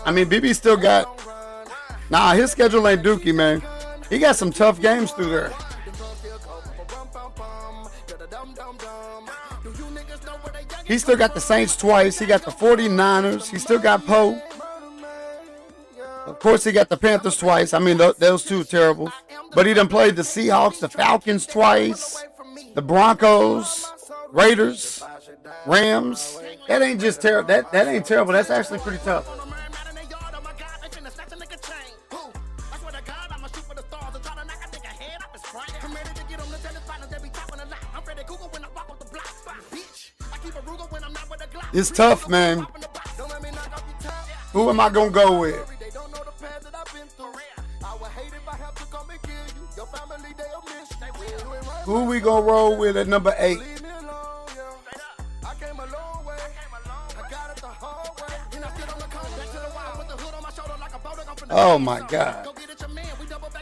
I mean, BB still got... Nah, his schedule ain't dookie, man. He got some tough games through there. He still got the Saints twice. He got the 49ers. He still got Poe. Of course, he got the Panthers twice. I mean, those two are terrible. But he done played the Seahawks, the Falcons twice, the Broncos, Raiders, Rams. That ain't just terrible. That ain't terrible. That's actually pretty tough. It's tough, man. Who am I going to go with? Who we going to roll with at number 8? Oh my God.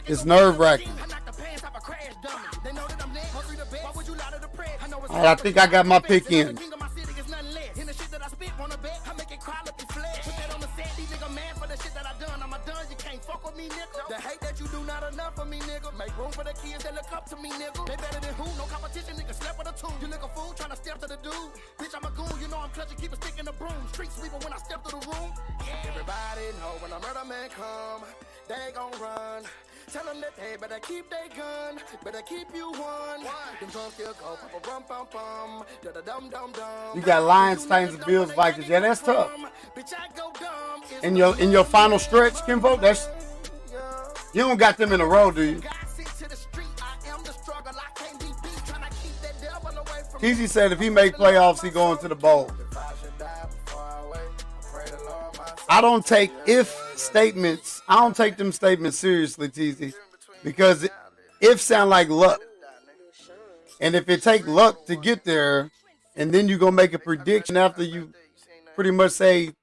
It's nerve-wracking. All right, I think I got my pick in. The hate that you do not enough for me, nigga. Make room for the kids that look up to me, nigga. They better than who? No competition, nigga. Slap with a tool. You look a fool trying to step to the dude. Bitch, I'm a goon. You know I'm clutching, keep a stick in the broom. Street sweeper when I step through the room. Yeah. Everybody know when a murder man come, they gon' run. Tell them that they better keep their gun, better keep you one. Them drums still go, bum bum bum, da da dum dum dum. You got Lions, Titans, Bills, Vikings. Yeah, that's tough. In your final stretch, Kimbo, that's you don't got them in a row, do you? Keezy said if he make playoffs, he going to the bowl. I don't take statements. I don't take them statements seriously, Teezy, because if sound like luck, and if it take luck to get there, and then you gonna make a prediction after you pretty much say,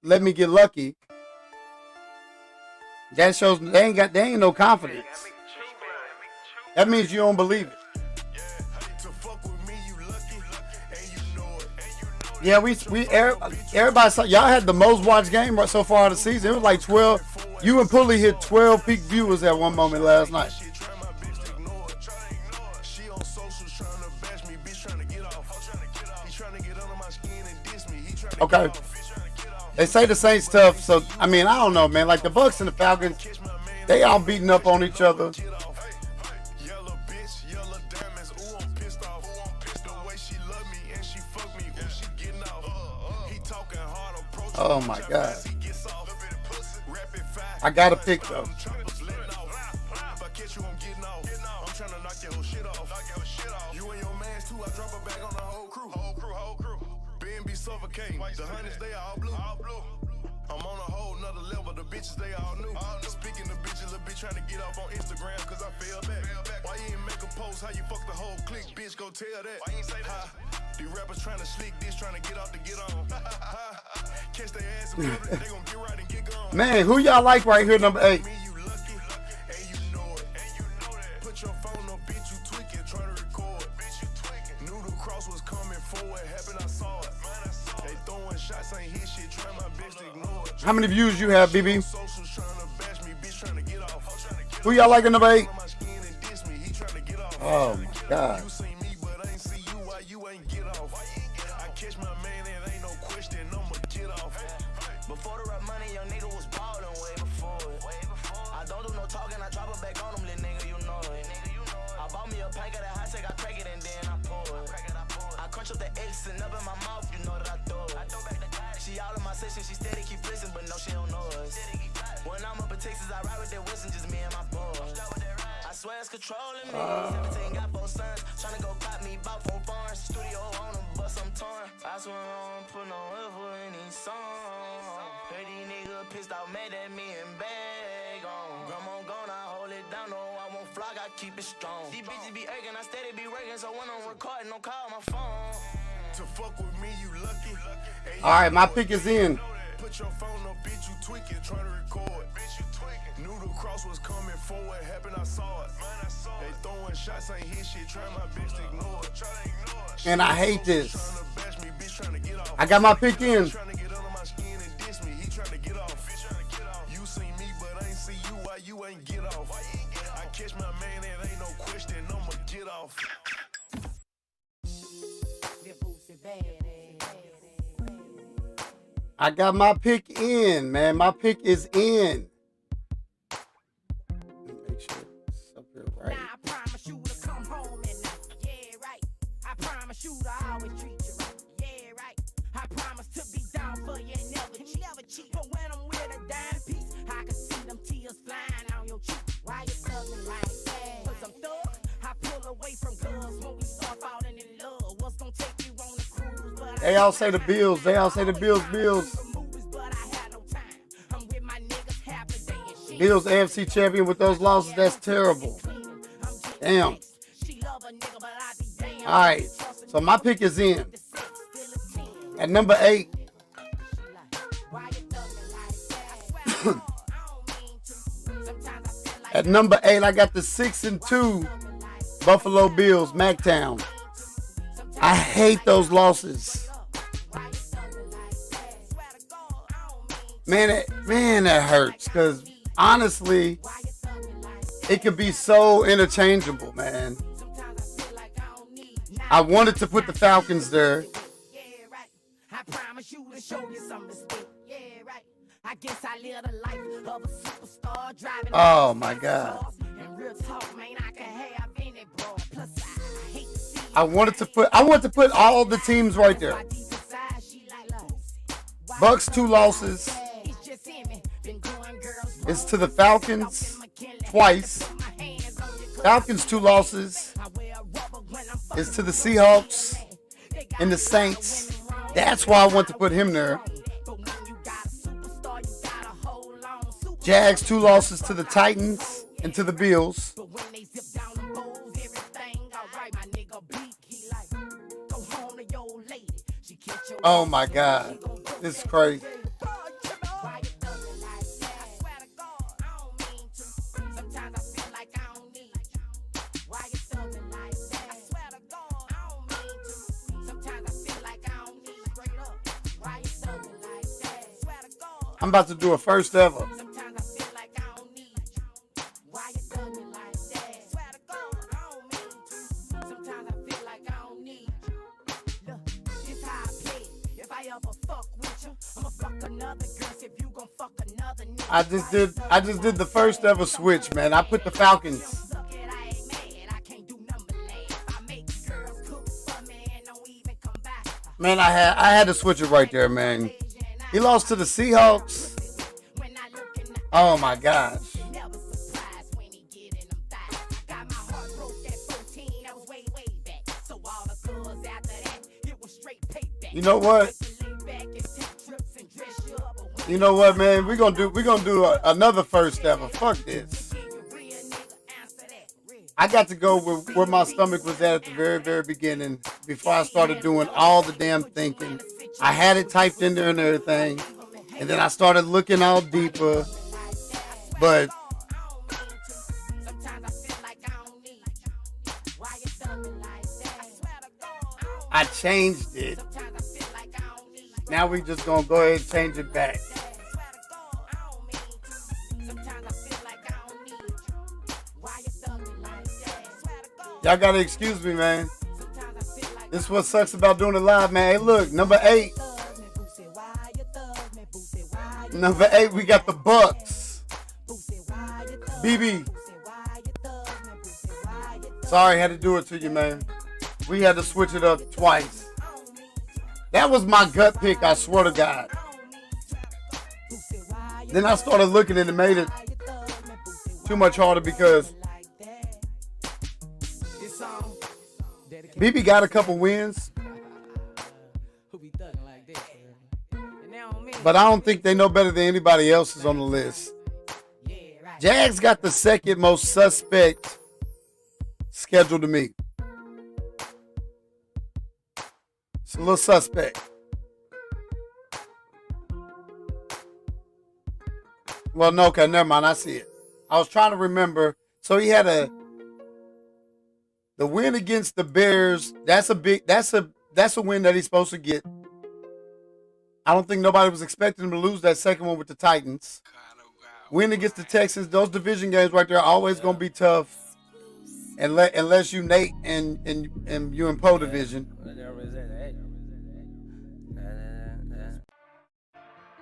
"Let me get lucky." That shows they ain't no confidence. That means you don't believe it. Yeah, everybody saw y'all had the most watched game so far this season. It was like 12. You and Pulley hit 12 peak viewers at one moment last night. Okay. They say the Saints tough, so I mean I don't know, man. Like the Bucks and the Falcons, they all beating up on each other. Oh my God. I got to pick though. I'm on a whole nother level, the bitches they all knew. Speaking of bitches, a bitch trying to get off on Instagram cause I fell back. Why you ain't make a post how you fuck the whole clique, bitch, go tell that. Why you ain't say that? These rappers trying to slick this, trying to get off to get on. Catch their ass and they gon' get right and get gone. Man, who y'all like right here, number 8? You lucky, and you know it, Put your phone up, bitch, you tweaking, try to record. Bitch, you tweaking. Knew the cross was coming forward, happened, I saw it. They throwing shots, ain't hit shit, try my best to ignore it. How many views you have, BB? Who y'all like in number 8? Oh my God. Before the rap money, young nigga was ballin' way before it. I don't do no talking, I drop it back on them, little nigga, you know it. I bought me a pack of that hot take, I crack it and then I pour it. I crunch up the X and up in my mouth, you know that I throw it. She all in my session, she steady keep listening, but no, she don't know us. When I'm up in Texas, I ride with that Wilson, just me and my boys. I swear it's controlling me. 17 got 4 sons, tryna go pop me about 4 barns. Studio on them, bust I'm torn. I swear I don't put no effort in these songs. Heard these niggas pissed off, mad at me and bag on. Grandma gone, I hold it down, no, I won't vlog, I keep it strong. These bitches be erking, I steady be working, so when I'm recording, don't call my phone. To fuck with me, you lucky. All right, my pick is in. Put your phone up, bitch, you tweaking, try to record. Bitch, you tweaking. Knew the cross was coming forward, happened, I saw it. They throwing shots, ain't hit shit, try my best to ignore it. And I hate this. I got my pick in. Trying to get under my skin and diss me, he trying to get off. You see me, but I ain't see you, why you ain't get off? I catch my man, it ain't no question, I'ma get off. I got my pick in, man. My pick is in. Make sure it's up here right. Now I promise you to come home at night. Yeah, right. I promise you to always treat you right. Yeah, right. I promise to be down for you and never cheat. But when I'm with a dime piece, I can see them tears flying on your cheek. Why you thugging like that? Cause I'm thug. I pull away from girls when we start falling in love. What's gonna take you on the cruise? But They all say the Bills. They all say the Bills. Bills AFC champion with those losses. That's terrible. Damn. All right. So my pick is in. At number 8. At number 8, I got the 6-2 Buffalo Bills, MacTown. I hate those losses. Man, that hurts. Because honestly, it could be so interchangeable, man. I wanted to put the Falcons there. I promise you to show you some respect. Yeah, right. I guess I live the life of a superstar driving. Oh my God. And real talk, man, I can have any bro. Plus I hate to see I wanted to put all the teams right there. Bucks 2 losses. It's to the Falcons twice. Falcons 2 losses. It's to the Seahawks and the Saints. That's why I want to put him there. Jags 2 losses to the Titans and to the Bills. Oh my God, this is crazy. I'm about to do a first ever. I just did the first ever switch, man. I put the Falcons. Man, I had to switch it right there, man. He lost to the Seahawks. Oh my gosh. You know what? You know what, man? We're gonna do another first ever. Fuck this. I got to go where my stomach was at the very, very beginning before I started doing all the damn thinking. I had it typed in there and everything, and then I started looking all deeper. But I changed it. Now we just gonna go ahead and change it back. Y'all gotta excuse me, man. This is what sucks about doing it live, man. Hey, look, number 8. Number 8, we got the Bucks. BB. Sorry, had to do it to you, man. We had to switch it up twice. That was my gut pick, I swear to God. Then I started looking and it made it too much harder because BB got a couple wins, but I don't think they know better than anybody else is on the list. Jags got the second most suspect schedule to me. It's a little suspect. Well, no, okay, never mind. I see it. I was trying to remember. So he had the win against the Bears. That's a win that he's supposed to get. I don't think nobody was expecting him to lose that second one with the Titans. Win against the Texans. Those division games right there are always going to be tough, unless you Nate and you in Poe division.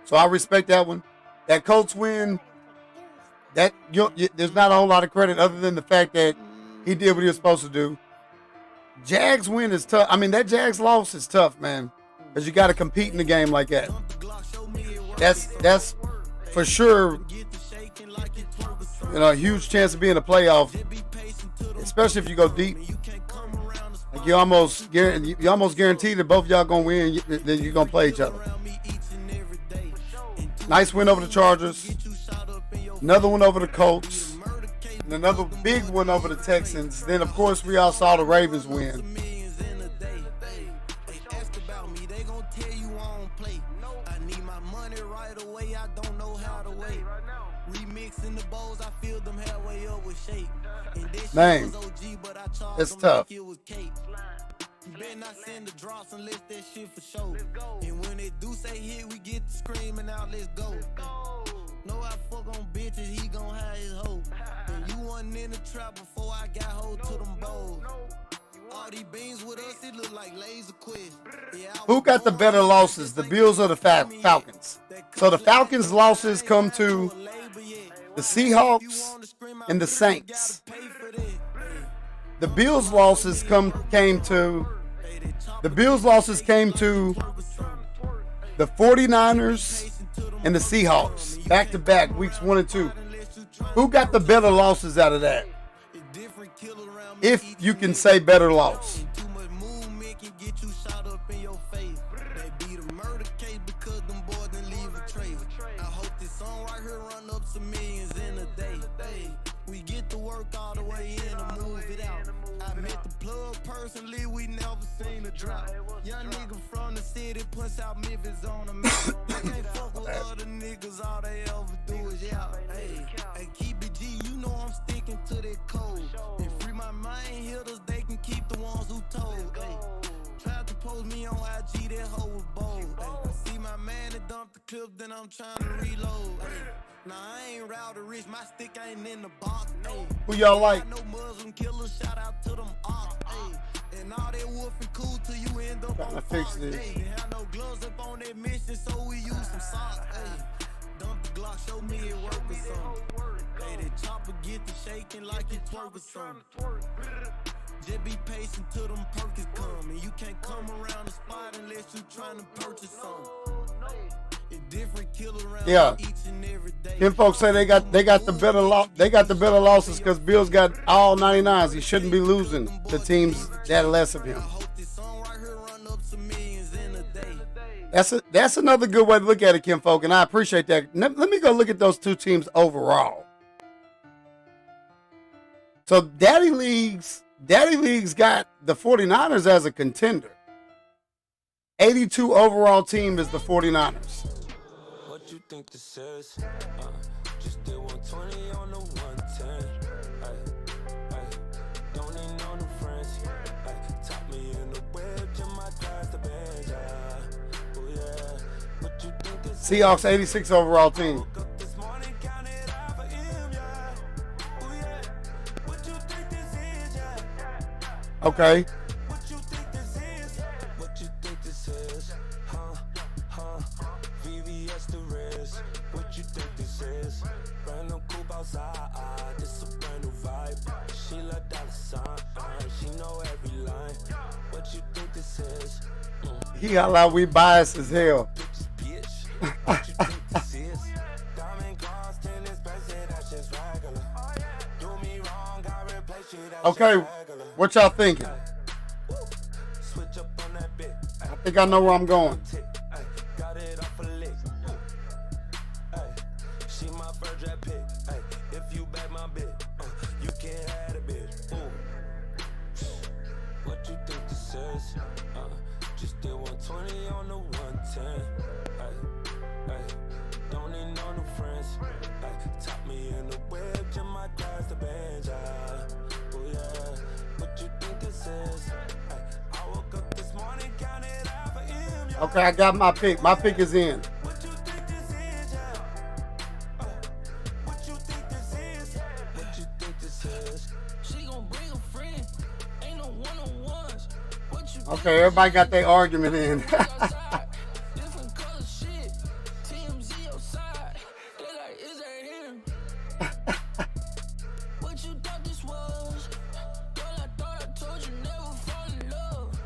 So I respect that one. That Colts win, there's not a whole lot of credit other than the fact that he did what he was supposed to do. Jags win is tough. I mean, that Jags loss is tough, man, because you got to compete in a game like that. That's for sure. A huge chance of being a playoff, especially if you go deep. Like you almost guaranteed that both of y'all gonna win. Then you're gonna play each other. Nice win over the Chargers. Another one over the Colts. And another big one over the Texans. Then, of course, we all saw the Ravens win. I filled them halfway up with shake. And that shit Man, was OG, but I charged it's them tough. like it was cake. You better not send the drops unless that shit for show. And when it do say hit, we get to screaming out, let's go. Know I fuck on bitches, he gon' have his hoe. And you wasn't in the trap before I got hold to them bowls. All these beans with us, it look like laser quest. Yeah, Who got the better losses, the Bills or the Falcons? So the Falcons' losses come to the Seahawks and the Saints. The Bills' losses came to the 49ers and the Seahawks, back to back, weeks 1 and 2. Who got the better losses out of that? If you can say better loss. Too much movement can get you shot up in your face. They beat a murder case because them boys didn't leave a trace. I hope this song right here run up some millions in a day. Hey, we get to work all the way in and move it out. I met the plug personally, we never seen a drop. Young nigga from the city, puts out Memphis on the map. I can't fuck with other niggas, all they ever do is yell. Hey, keep it G, you know I'm sticking to that code. And free my mind hitters, they can keep the ones who told. Hey, tried to post me on IG, that hoe was bold. Hey, I see my man that dumped the clip, then I'm trying to reload. Hey, nah, I ain't rowdy rich, my stick ain't in the box. Hey, Who y'all like? no Muslim killers, shout out to them ops. Hey, and all that wolfing cool till you end up Trying on to fix Fox. this. Hey, had no gloves up on that mission, so we use some socks. Hey, dump the Glock, show me it work or something. Hey, that chopper get to shaking like it twerk or something. Just be patient till them perkins come. And you can't come around the spot unless you trying to purchase something. It's different kill around Yeah. each and every day. Them folks say they got the better losses because Bills got all 99s. He shouldn't be losing to teams that less of him. I hope this song right here run up some millions in a day. That's another good way to look at it, Kim Folk, and I appreciate that. Let me go look at those two teams overall. So Daddy League's got the 49ers as a contender. 82 overall team is the 49ers. What you think this is? Just did 120 on the 110. Don't need no new friends. Top me in the web, just my guys the bench. Oh yeah. What you think this is? Seahawks 86 overall team. Woke up this morning, counted out for him, yeah. Oh yeah. What you think this is, yeah? Okay. What you think this is? What you think this is? VVS the wrist. What you think this is? Random coupe outside. This a brand new vibe. She like dollar sign. She know every line. What you think this is? He got a lot we biased as hell. Bitch. What you think this is? Diamond glass, tennis, basic, that's just regular. Do me wrong, I replace you, that's Okay, just regular. what y'all thinking? Switch up on that bit. I think I know where I'm going. Got it off a lick. She my first draft pick. If you back my bit, you can't have a bitch. What you think this is? Just did 120 on the 110. Don't need no new friends. Top me in the web, just my guys the bench. Oh yeah. What you think this is? I woke up this morning, counted out for him. Okay, I got my pick. My pick is in. What you think this is, yeah? What you think this is? What you think this is? She gon' bring a friend. Ain't no one-on-ones. What you Okay, everybody got their argument in. outside? Different color shit. TMZ outside. They like, is that him? What you thought this was? Girl, I thought I told you never fall in love.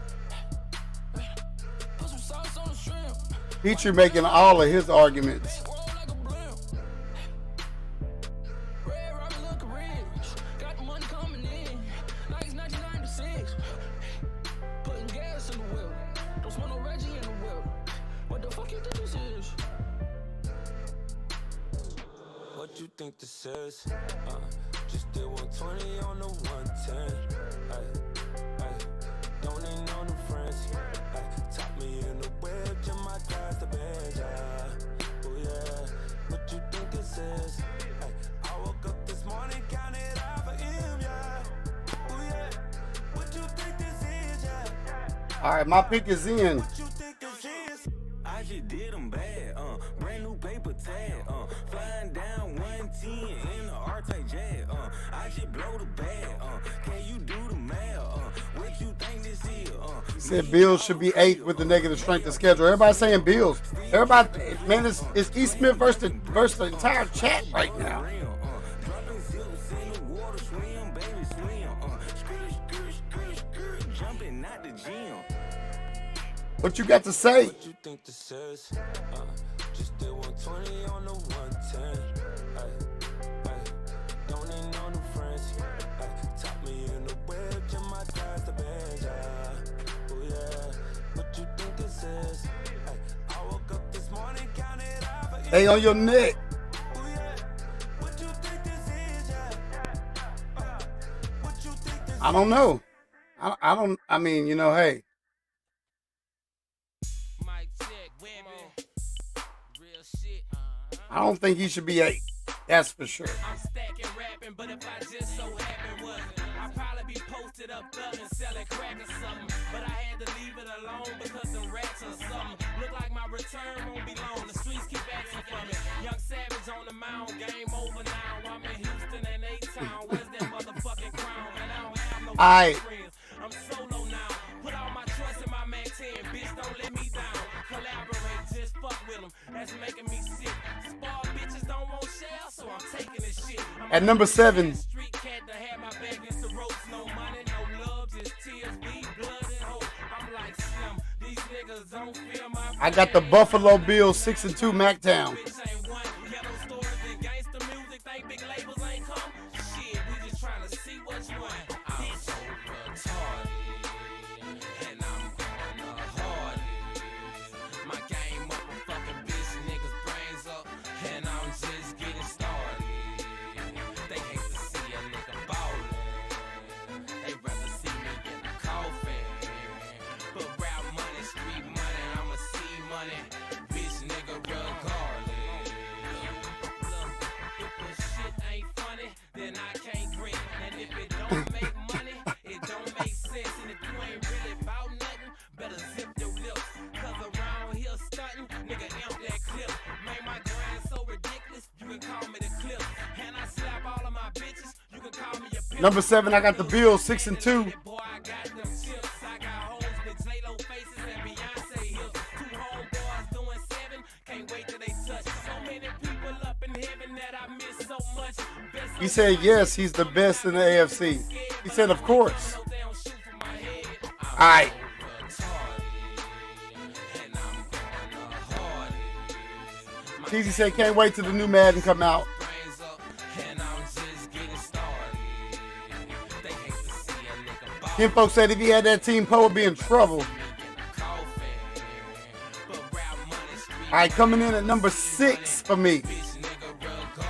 Put some sauce on the shrimp. Petrie making all of his arguments. Roll like a blimp. Red Robin looking rich. Got the money coming in. Like it's 1996. Putting gas in the wheel. Don't smell no Reggie in the wheel. What the fuck you think this is? What you think this is? Just did 120 on the 110. Don't need no new friends. Top me in the web, just my guys the bench. Oh yeah. What you think this is? I woke up this All right, my pick is in. I just did them bad, brand new paper tag, flying down 110 in the R-Type jet, I just blow the bag, can you do the math, what you think this is, Said Bills should be 8th with the negative strength of schedule. Everybody saying Bills. Everybody, man, it's E. Smith versus the entire chat right now. dropping zips in the water, swim, baby, swim, jumping out the gym. What you got to say? What you think this is? Just did 120 on the 110. Don't need no new friends. Top me in the web, just my ties the bench. Oh yeah, what you think this is? I woke up this morning, counted out. Hey, on your neck. Oh yeah, what you think this is? What you think this I don't know. I mean, you know, hey. Mic check, women. Real shit. I don't think he should be 8. That's for sure. I'm stacking rapping, but if I just so happen wasn't, I'd probably be posted up thugging, selling crack or something. But I had to leave it alone because them rats or something. Look like my return won't be long. The streets keep asking for me. Young Savage on the mound, game over now. I'm in Houston and A-Town. Where's that motherfucking crown? Man, I don't have no friends. I'm solo now. Put all my trust in my man 10. Bitch, don't let me down. Collaborate, just fuck with them. That's making me sick. Spar bitches don't want share, so I'm taking this shit. At number 7. Street cat to have my back against the ropes. No money, no love, just tears, bleed, blood, and hope. I'm like Slim. These niggas don't feel my I got the Buffalo Bills 6-2 MacTown. bitch ain't one. Yellow stories and gangster music. Think big labels ain't come. Shit, we just trying to see what's one. I'm so retarded, and I'm going hard. My game up, I'm fucking bitch niggas' brains up, and I'm just getting started. They hate to see a nigga ballin', they rather see me in a coffin. But rap money, street money, I'ma see money, bitch nigga regardless. Look, if the shit ain't funny, then I can't grin. And if it don't make money, it don't make sense. And if you ain't really about nothing, better zip your lips. Cause around here stunting, nigga amp that clip. Made my grind so ridiculous, you can call me the clip. And I slap all of my bitches, you can call me a pimp. Number 7, I got the Bills 6-2. Boy, I got them chips. I got hoes with J-Lo faces and Beyonce hips. 2 homeboys doing 7, can't wait till they touch. So many people up in heaven that I miss so much. Best He said yes, he's the best in the AFC. He said, of course. so they don't shoot from my head. All right. And I'm going hard. Teasy said, can't wait till the new Madden come out. Brains up, and I'm just getting started. They hate to see a nigga ball Kim folks said if he had that team, Poe would be in trouble. in a coffin. But rap money, street All right, coming in at number 6 for me. bitch nigga regardless.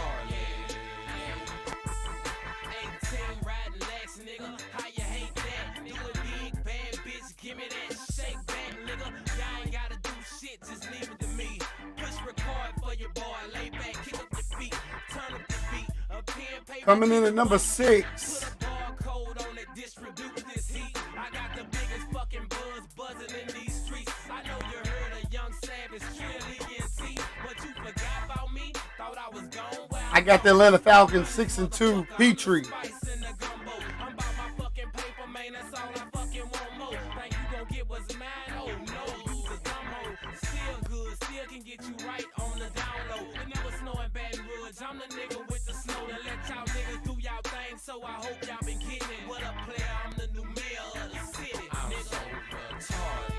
18 riding Lex, nigga. How you hate that? Do a big bad bitch, give me that shake back, nigga. Y'all ain't gotta do shit, just leave it to me. Push record for your boy, lay back, kick up your feet, turn up the beat. A pen, paper, Coming in at number 6. put a barcode on it, distribute this heat. I got the biggest fucking buzz buzzing in these streets. I know you heard a Young Savage, Trill ENT, but you forgot about me. Thought I was gone. Well, I got the Atlanta Falcons 6-2 Petrie. spice in the gumbo. I'm about my fucking paper, man. That's all I fucking want more. Think you gon' get what's mine? Oh no, you a dumb hoe. Still good, still can get you right on the download. It never snow in Baton Rouge. I'm the nigga with the snow to let y'all niggas do y'all thing. So I hope y'all been getting it. What up, player? I'm the new mayor of the city, I'm nigga. so retarded,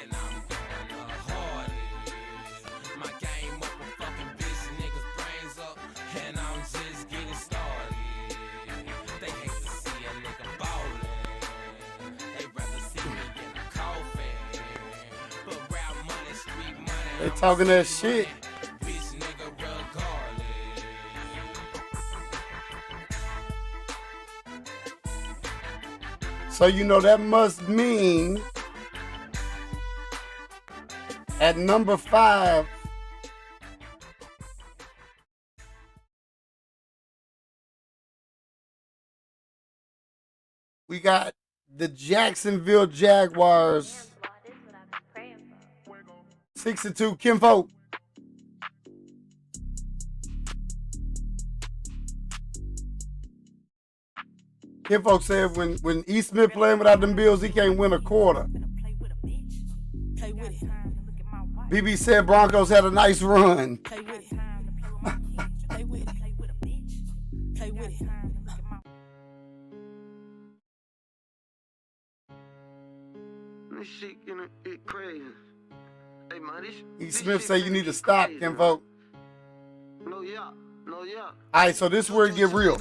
and I'm going hard. My game up, I'm fucking bitch niggas' brains up, and I'm just getting started. They hate to see a nigga ballin', they rather see me in a coffin. But rap money, street money, They talking that shit. bitch nigga regardless. So you know that must mean at number 5, we got the Jacksonville Jaguars. 62, Kinfolk. Kinfolk said when E. Smith playing without them Bills, he can't win a quarter. BB said Broncos had a nice run. E. Smith say you need to stop, Kinfolk. Alright, so this is where it get real.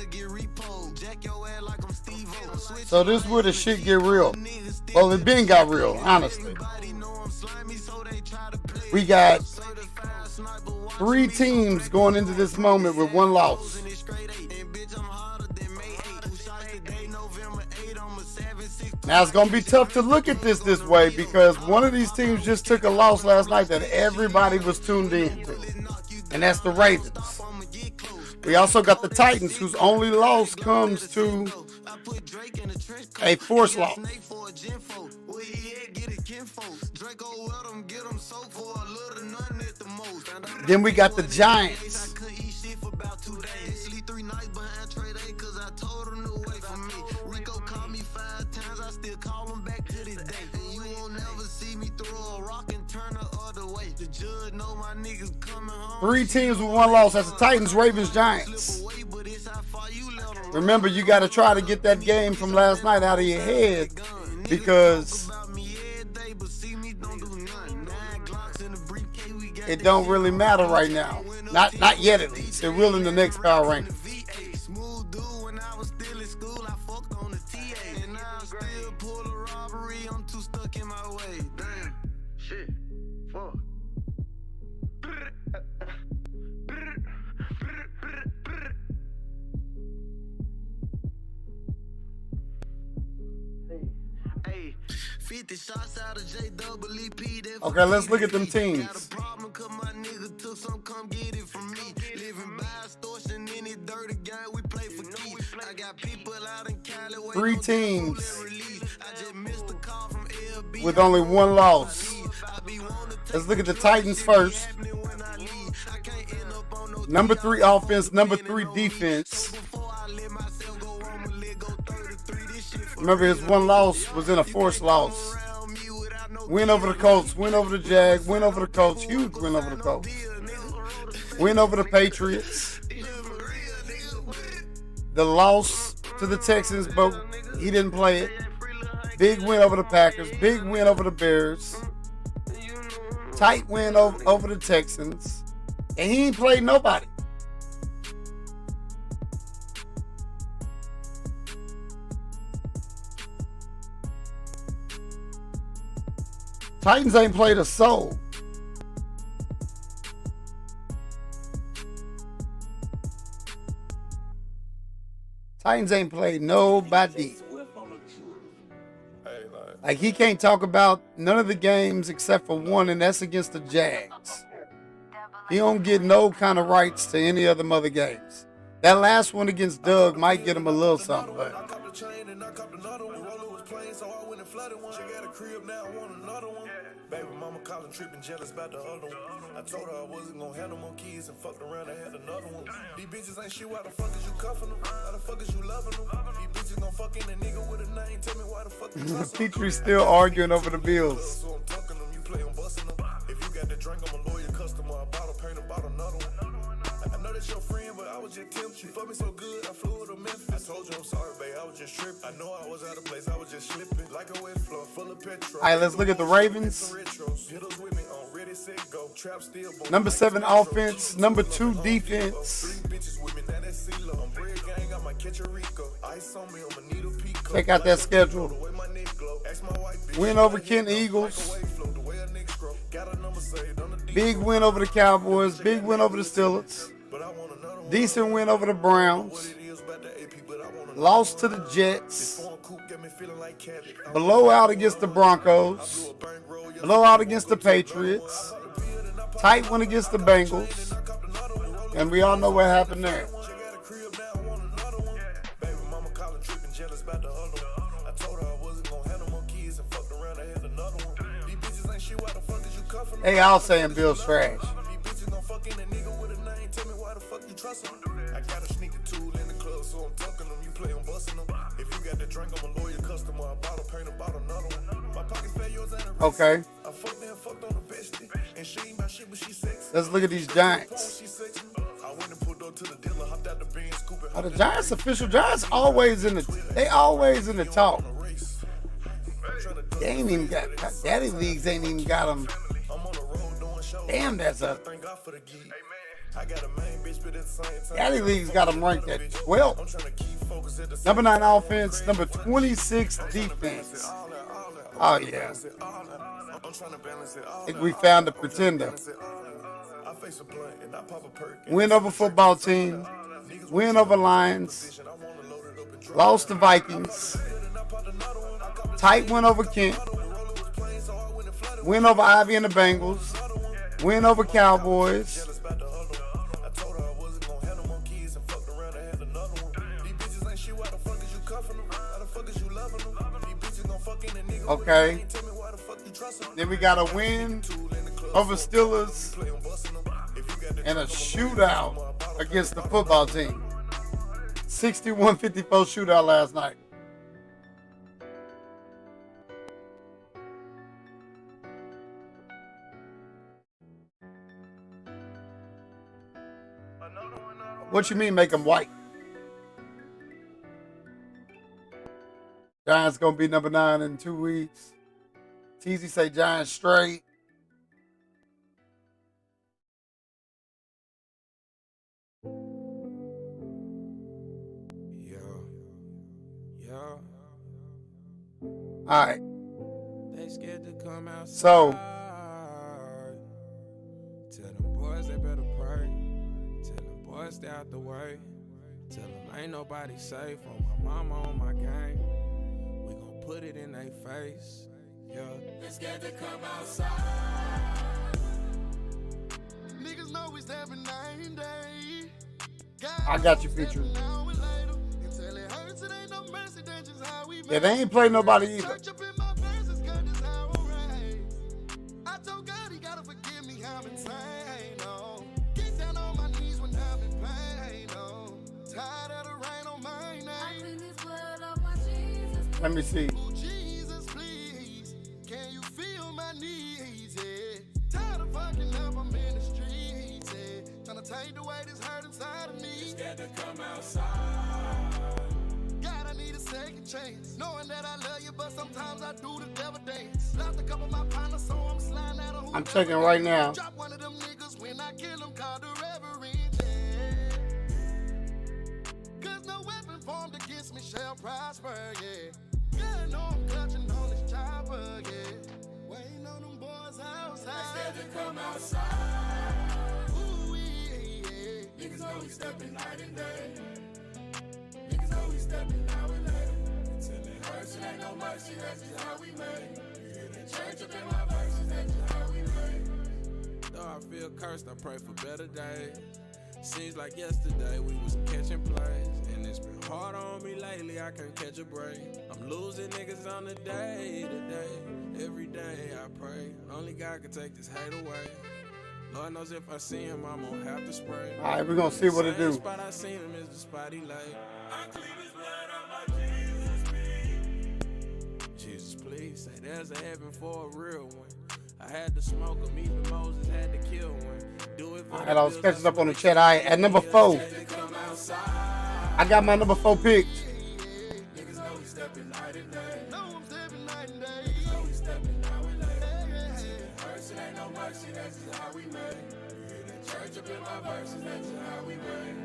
So this is where the shit get real. Well, it been got real, honestly. We got 3 teams going into this moment with 1 loss. Now it's going to be tough to look at this way because one of these teams just took a loss last night that everybody was tuned in to, and that's the Ravens. We also got the Titans, whose only loss comes to a forced loss. Then we got the Giants. Three teams with 1 loss. That's the Titans, Ravens, Giants. Remember, you got to try to get that game from last night out of your head because it don't really matter right now. Not yet, at least. It will in the next power ranking. Okay, let's look at them teams. 3 teams with only 1 loss. Let's look at the Titans first. Number 3 offense, number 3 defense. Remember, his 1 loss was in a forced loss. Win over the Colts, win over the Jags, win over the Colts, huge win over the Colts. Win over the Patriots. The loss to the Texans, but he didn't play it. Big win over the Packers, big win over the Bears. Tight win over the Texans. And he ain't played nobody. Titans ain't played a soul. Titans ain't played nobody. Like, he can't talk about none of the games except for one, and that's against the Jags. He don't get no kind of rights to any of them other games. That last one against Doug might get him a little something, but baby mama calling, tripping, jealous about the other one. I told her I wasn't gonna have no more kids and fucked around and had another one. These bitches ain't shit, why the fuck is you cuffing them? Why the fuck is you loving them? These bitches gon' fuck in a nigga with a name, tell me why the fuck you trust them? Petrie's still arguing over the Bills. So I'm tucking them, you play on busting them. If you got the drink, I'm a loyal customer. I bought a paint, I bought another one. I know that's your friend, but I was just tempted. She fucked me so good, I flew her to Memphis. I told you I'm sorry, babe, I was just tripping. I know I was out of place, I was just slipping. Like a wet floor, full of petrol. All right, let's look at the Ravens. Number 7 offense, number 2 defense. Check out that schedule. Win over Kent Eagles. Big win over the Cowboys. Big win over the Steelers. Decent win over the Browns. Lost to the Jets. Blowout against the Broncos. Blowout against the Patriots. Tight one against the Bengals. And we all know what happened there. They all saying Bill's trash. Bitches gon' fuck in a nigga with a name. Tell me why the fuck you trust him. I got a sneaker tool in the club, so I'm tucking them. You play on busting them. If you got the drink, I'm a loyal customer. I bought a paint, I bought another one. My pockets fat, yours ain't a risk. Okay. I fucked and fucked on the bestie. And she ain't my shit, but she sexy. Let's look at these Giants. She sexy. I went and pulled up to the dealer, hopped out the Benz, scooping. Are the Giants official? Giants always in the talk. They ain't even got Daddy Leagues ain't even got them. Damn, that's a Daddy Leagues got them ranked at 12. Number 9 offense, number 26 defense. Oh yeah. I think we found the pretender. Win over football team. Win over Lions. Lost to Vikings. Tight win over Kent. Win over Ivy and the Bengals. Win over Cowboys. Okay. Then we got a win over Steelers and a shootout against the football team. 61-54 shootout last night. What you mean make them white? Giants gonna be number 9 in 2 weeks. TZ say Giants straight. All right. They scared to come outside. So, tell them boys they better pray. Tell them boys stay out the way. Tell them ain't nobody safe on my mama on my game. We gon' put it in their face. Yeah. They scared to come outside. Niggas know we stepping 9 days. I got you featured. Yeah, they ain't play nobody either. I told God he gotta forgive me, I'm insane, oh. Get down on my knees when I'm in pain, oh. Tired of the rain on my name. Let me see. Oh, Jesus, please, can you feel my needs, yeah. Tired of fucking up, I'm in the streets, yeah. Tryna take away this hurt inside of me. Scared to come outside. God, I need a second chance. Knowing that I love you, but sometimes I do the devil dance. Lost a couple of my partners, so I'm sliding out of who. I'm checking right now. Drop one of them niggas when I kill him, called the Reverend. Yeah. Cause no weapon formed against me shall prosper, yeah. God, know I'm clutching on this chopper, yeah. Waiting on them boys outside. Scared to come outside. Ooh, yeah. Niggas know we stepping night and day. Niggas know we stepping now and later. Until it hurts, it ain't no mercy, that's just how we made. You hear the church up in my verses, that's just how we made. Though I feel cursed, I pray for better days. Seems like yesterday we was catching plays. And it's been hard on me lately, I can't catch a break. I'm losing niggas on the day to day. Every day I pray, only God can take this hate away. Lord knows if I see him, I'm gonna have to spray. All right, we're gonna see what it do. The spot I seen him is the spot he lay. I clean his blood on my Jesus, please. Jesus, please, say there's a heaven for a real one. I had to smoke him, even Moses had to kill one. Do it for All right, I was catching up on the chat. All right, at number 4, I got my number 4 picked. Niggas know we stepping night and day. Know I'm stepping night and day. Niggas know we stepping now and later. It hurts, it ain't no mercy, that's just how we made. You hear that church up in my verses, that's just how we made.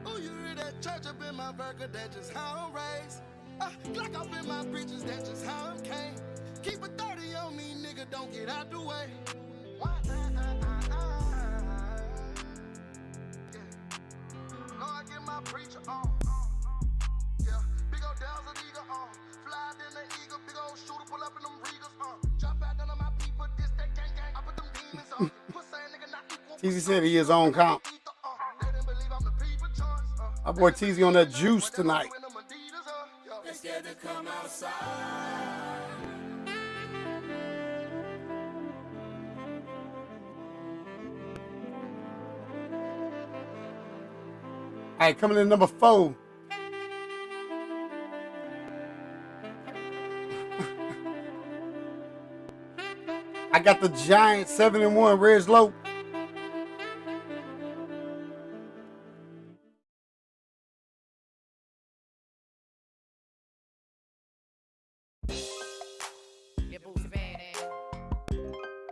Oh, you hear that church up in my burger, that's just how I'm raised. Glock off in my britches, that's just how I'm came. Keep a 30 on me, nigga, don't get out the way. Go I get my preacher on. Yeah, big old Dells and Eagle on. Fly in the Eagle, big old shooter, pull up in them Regals on. Drop out none of my people, this that gang gang. I put them demons on. Pussy nigga not equal. TZ said he is on comp. They didn't believe I'm the people choice. My boy TZ on that juice tonight. They scared to come outside. right, coming in number 4. I got the Giant 7-1 Reg Low.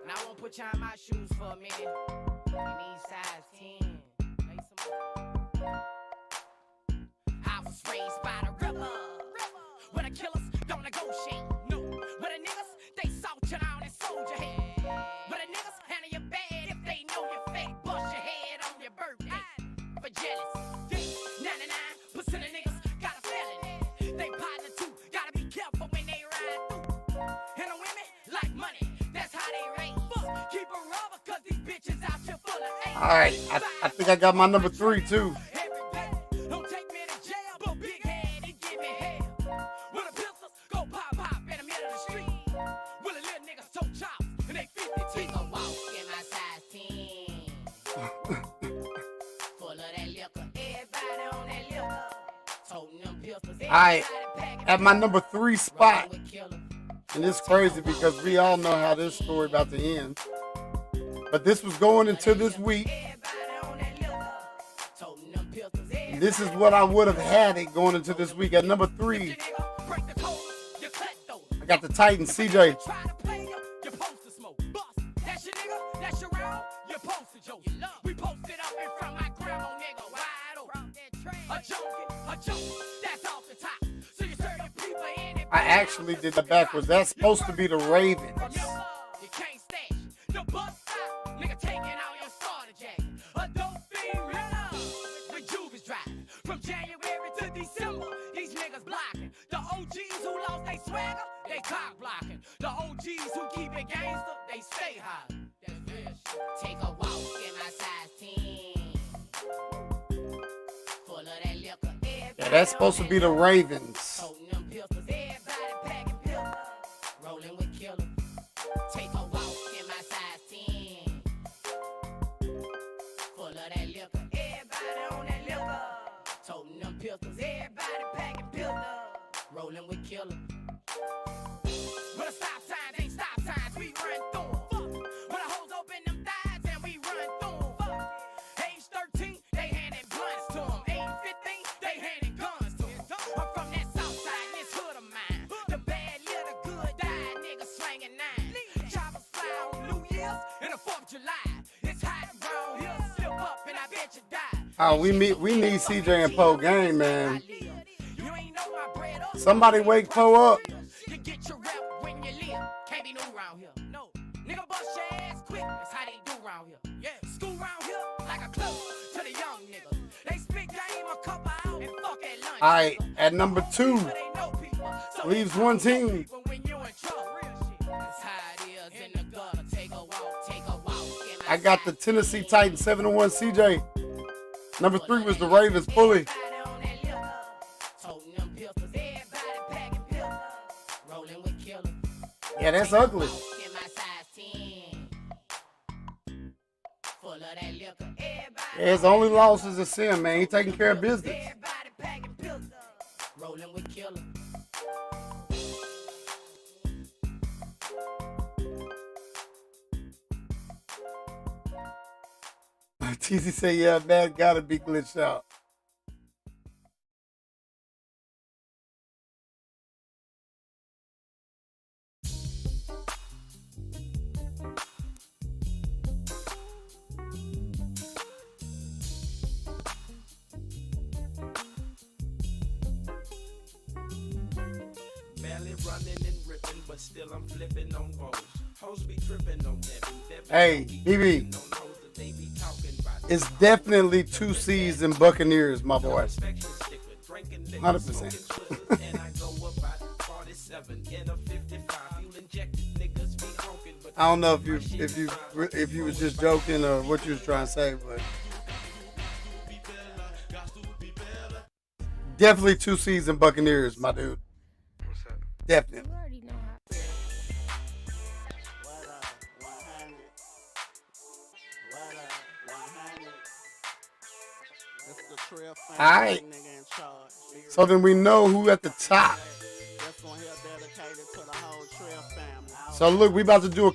And I won't put you in my shoes for a minute. You need size 10. Make some. I was raised by the river. Where the killers don't negotiate. No. Where the niggas, they salt you down and sold your head. Where the niggas handle you bad if they know you're fake. Bust your head on your birthday. For jealous. 99% of niggas got a felony. They partner too. Gotta be careful when they ride through. And the women like money. That's how they rate. Keep a rubber cause these bitches out here full of AIDS. Alright, I think I got my number 3 too. Don't take me to jail, but big head, he give me hell. When the pistols go pop pop in the middle of the street. Will a little nigga so chops and they 50 take a walk in my size 10. Full of that liquor, everybody on that liquor. Toting them pistols, Alright, at my number 3 spot. And it's crazy because we all know how this story about to end. But this was going into this week. And this is what I would have had it going into this week. At number 3, I got the Titans, CJ. I actually did the backwards. That's supposed to be the Ravens. From January to December, these niggas blocking. The OGs who lost they swagger, they cock blocking. The OGs who keep it gangster, they stay high. That's real shit. Take a walk in my size 10. Full of that liquor. Yeah, that's supposed to be the Ravens. Holding them pistols, everybody packing pills. Rolling with killers. Take a walk in my size 10. Full of that liquor. Everybody on that liquor. Toting them pistols, everybody packing pills. Rolling with killers. When the stop signs ain't stop signs, we run through 'em. When the hoes open them thighs and we run through 'em. Age 13, they handing blunts to 'em. Age 15, they handing guns to 'em. I'm from that south side, this hood of mine. The bad little good died, niggas slanging 9. Choppers fly on New Year's and the 4th of July. It's hot around here, slip up and I bet you die. Oh, we need CJ and Poe game, man. Somebody wake Poe up. You get your rep when you live. Can't be new around here. No. Nigga bust your ass quick. That's how they do around here. Yeah. School around here like a club to the young niggas. They spit game a couple out and fuck at lunch. Alright, at number 2, leaves one team. I got the Tennessee Titans 7-1 CJ. Number 3 was the Ravens fully. Yeah, that's ugly. Yeah, his only loss is a sin, man. He taking care of business. TZ say, yeah, man, gotta be glitched out. Running and ripping, but still I'm flipping on roads. Hoes be tripping on that. Hey, BB. It's definitely 2 C's in Buccaneers, my boy. 100%. I don't know if you was just joking or what you was trying to say, but definitely 2 C's in Buccaneers, my dude. Definitely. It's the Trail family, Alright. nigga in charge. So then we know who at the top. This one here dedicated to the whole Trail family. So look, we about to do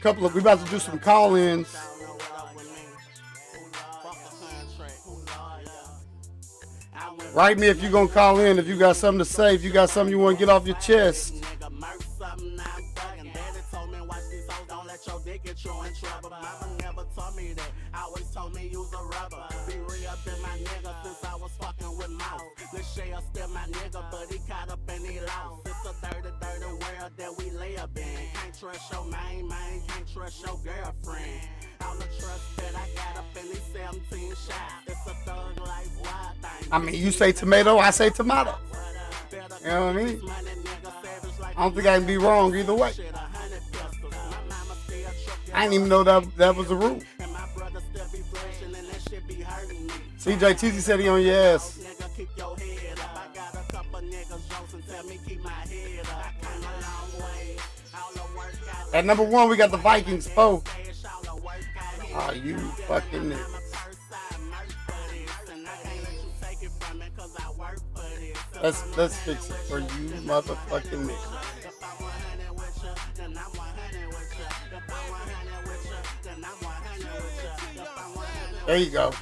some call-ins. Y'all know what up with me. Fuck the contract. I went Write me if you gonna call in, if you got something to say, if you got something you want to get off your chest. nigga murk something, I'm bugging. Daddy told me watch these hoes, don't let your dick get you in trouble. Mama never told me that, always told me use a rubber. Be real been my nigga since I was fucking with Mouse. Lil' Shay still my nigga, but he caught up and he lost. It's a dirty, dirty world that we live in. Can't trust your main man, can't trust your girlfriend. All the trust that I got up in these 17 shots. It's a thug life wild thing. I mean, you say tomato, I say tomato. You know what I mean? I don't think I can be wrong either way. I didn't even know that was the rule. CJ TZ said he on your ass. At number 1, we got the Vikings. Oh, you fucking niggas. Let's fix it for you, motherfucking niggas. There you go.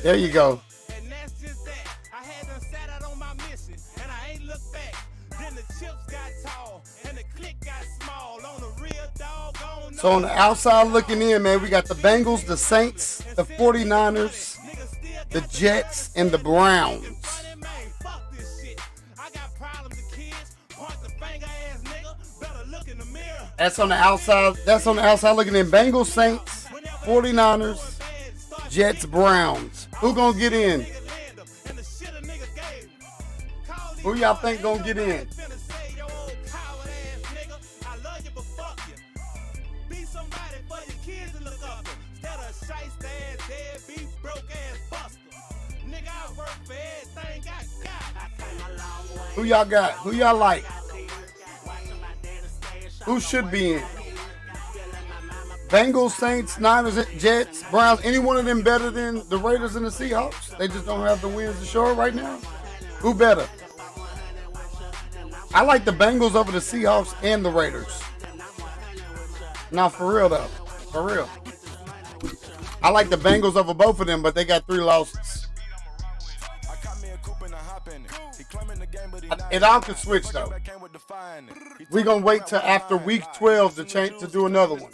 There you go. And that's just that. I had done sat out on my mission, and I ain't looked back. Then the chips got tall, and the click got small. On the real doggone. So on the outside looking in, man, we got the Bengals, the Saints, the 49ers, the Jets, and the Browns. Fuck this shit. I got problems with kids. Point the finger ass nigga. Better look in the mirror. That's on the outside. That's on the outside looking in. Bengals, Saints, 49ers, Jets, Browns. Who gonna get in? Who y'all think gonna get in? Who y'all got? Who y'all like? Who should be in? Bengals, Saints, Niners, Jets, Browns. Any one of them better than the Raiders and the Seahawks? They just don't have the wins to show it right now. Who better? I like the Bengals over the Seahawks and the Raiders. Now, for real though, for real. I like the Bengals over both of them, but they got 3 losses. It all can switch though. We gonna wait till after week 12 to do another one.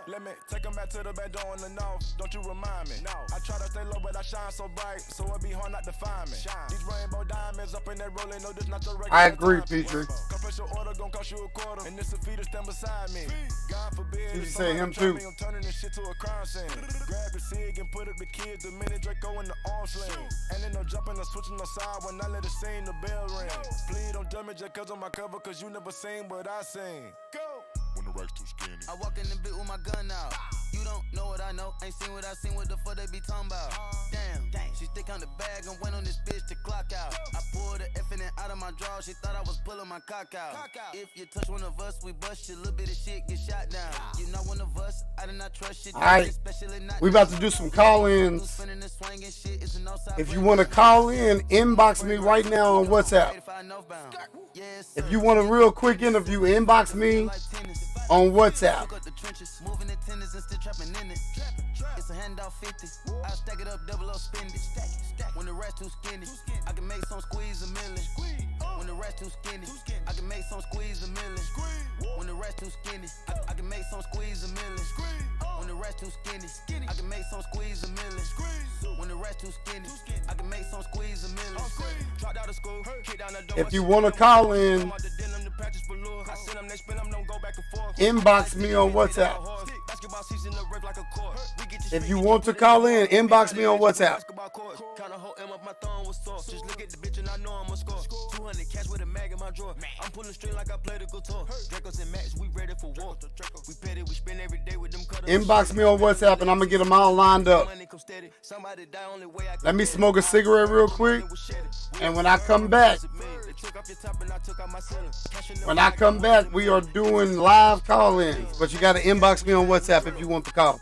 Let me take him back to the bed door in the north. Don't you remind me? I try to stay low, but I shine so bright, so it be hard not to find me. These rainbow diamonds up in that rolling, no, this not the regular. I agree, Petrie. Special order gon' cost you a quarter, and this a feeder stand beside me. God forbid. You say him too. I'm turning this shit to a crime scene. Grab the cig and put up the kids. The minute Draco in the arm sling. And then no jumping or switching no side when I let it sing the bell ring. Please don't damage it cause on my cover, cause you never seen what I seen. Go. When the rack's too skinny. I walk in the bit with my gun out. You don't know what I know. Ain't seen what I seen. What the fuck they be talking about? Damn. She stick on the bag and went on this bitch to clock out. I pulled the effing out of my draw. She thought I was pulling my cock out. If you touch one of us, we bust you. Little bit of shit get shot down. You not one of us. I did not trust you. All right. We about to do some call-ins. If you want to call in, inbox me right now on WhatsApp. If you want a real quick interview, inbox me on WhatsApp. It's a handout 50. I stack it up, double up, spend it. When the rest too skinny, I can make some squeeze a million. When the rest too skinny, I can make some squeeze a million. When the rest too skinny, I can make some squeeze a million. When the rest too skinny, I can make some squeeze a million. When the rest too skinny, I can make some squeeze a million. Dropped out of school, kicked down the door. If you want to call in, inbox me on WhatsApp. If you want to call in, inbox me on WhatsApp. Just look at the bitch and I know I'm a score. 200 cash with a mag in my drawer. I'm pulling straight like I play the guitar. Dracos and Max, we ready for war. We petty, we spend every day with them cutters. Inbox me on WhatsApp and I'm gonna get them all lined up. Let me smoke a cigarette real quick. And when I come back, we are doing live call-ins. But you gotta inbox me on WhatsApp if you want to call.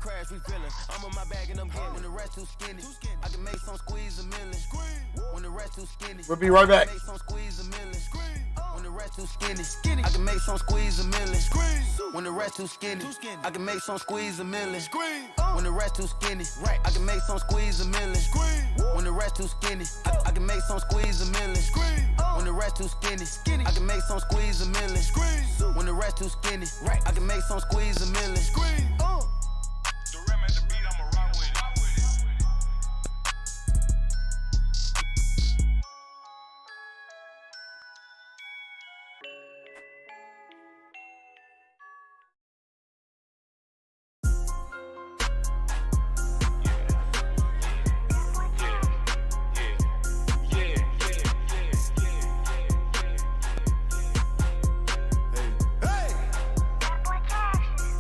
crash, we feeling. I'm on my bag and I'm getting. When the rest too skinny, I can make some squeeze a million. When the rest too skinny, We'll be right back. make some squeeze a million. When the rest too skinny, I can make some squeeze a million. When the rest too skinny, I can make some squeeze a million. When the rest too skinny, I can make some squeeze a million. When the rest too skinny, I can make some squeeze a million. When the rest too skinny, I can make some squeeze a million. When the rest too skinny, I can make some squeeze a million. The rim at the beat, I'ma rock with it.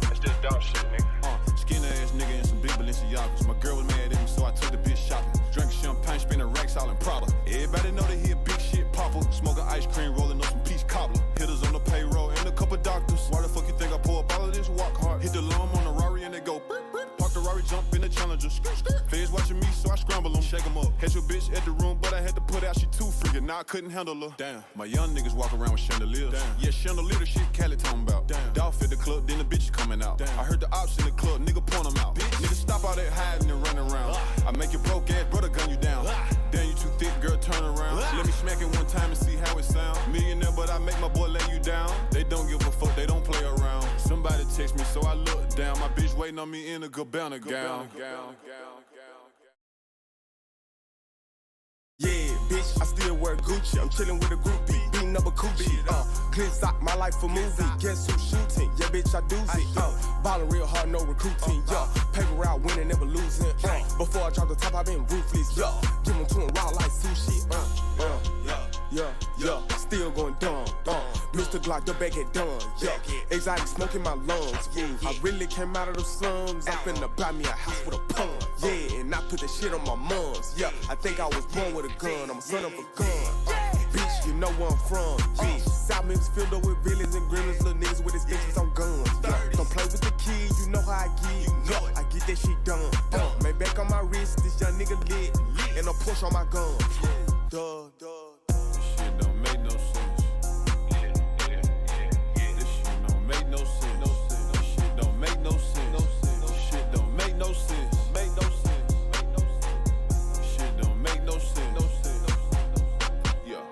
That's just dumb shit, nigga. Skinny ass nigga and some big Balenciagas. My girl was mad at me, so I took the bitch shopping. Drinking champagne, spinning racks all in Prada. Everybody know that he a big shit popper. Smoking ice cream, rolling up some peach cobbler. Hitters on the payroll and a couple doctors. Why the fuck you think I pull up all of this? Walk hard. Hit the lum on the Rari and they go. Park the Rari, jump in the Challenger. Feds watching me, so I scramble them. Shake them up. Catch your bitch at the room, but I had to put out. She too freaking. Now I couldn't handle her. Damn. My young niggas walk around with chandeliers. Damn. Yeah, chandelier, the shit Cali talking about. Damn. Dog fit the club, then the bitch coming out. Damn. I heard the ops in the club, nigga point them out. Bitch. Nigga stop all that hiding and running around. I make your broke ass brother gun you down. Damn, you too thick, girl, turn around. Let me smack it one time and see how it sound. Millionaire, but I make my boy lay you down. They don't give a fuck, they don't play around. Somebody text me, so I look down. My bitch waiting on me in a Gabbana gown. Yeah, bitch, I still wear Gucci. I'm chillin' with a groupie, beating up a coochie. Glitz out my life for movie. Guess who's shooting? Yeah, bitch, I do it. Ballin' real hard, no recruiting. Paper route, winning, never losing. Before I drop the top, I been ruthless. Give them to him raw like sushi. Still going dumb. Mr. Glock, the back get done. Exotic smoke in my lungs. I really came out of the slums. I'm finna buy me a house with a pun. And I put the shit on my mums. I think I was born with a gun. I'm a son of a gun. Bitch, you know where I'm from. Bitch, South Memphis filled up with villains and gremlins, little niggas with extensions on guns. Don't play with the kid, you know how I get. I get that shit done. Man, back on my wrist, this young nigga lit, and a push on my gun. This shit don't make no sense. This shit don't make no sense. This shit don't make no sense. This shit don't make no sense. Make no sense. This shit don't make no sense. Yeah.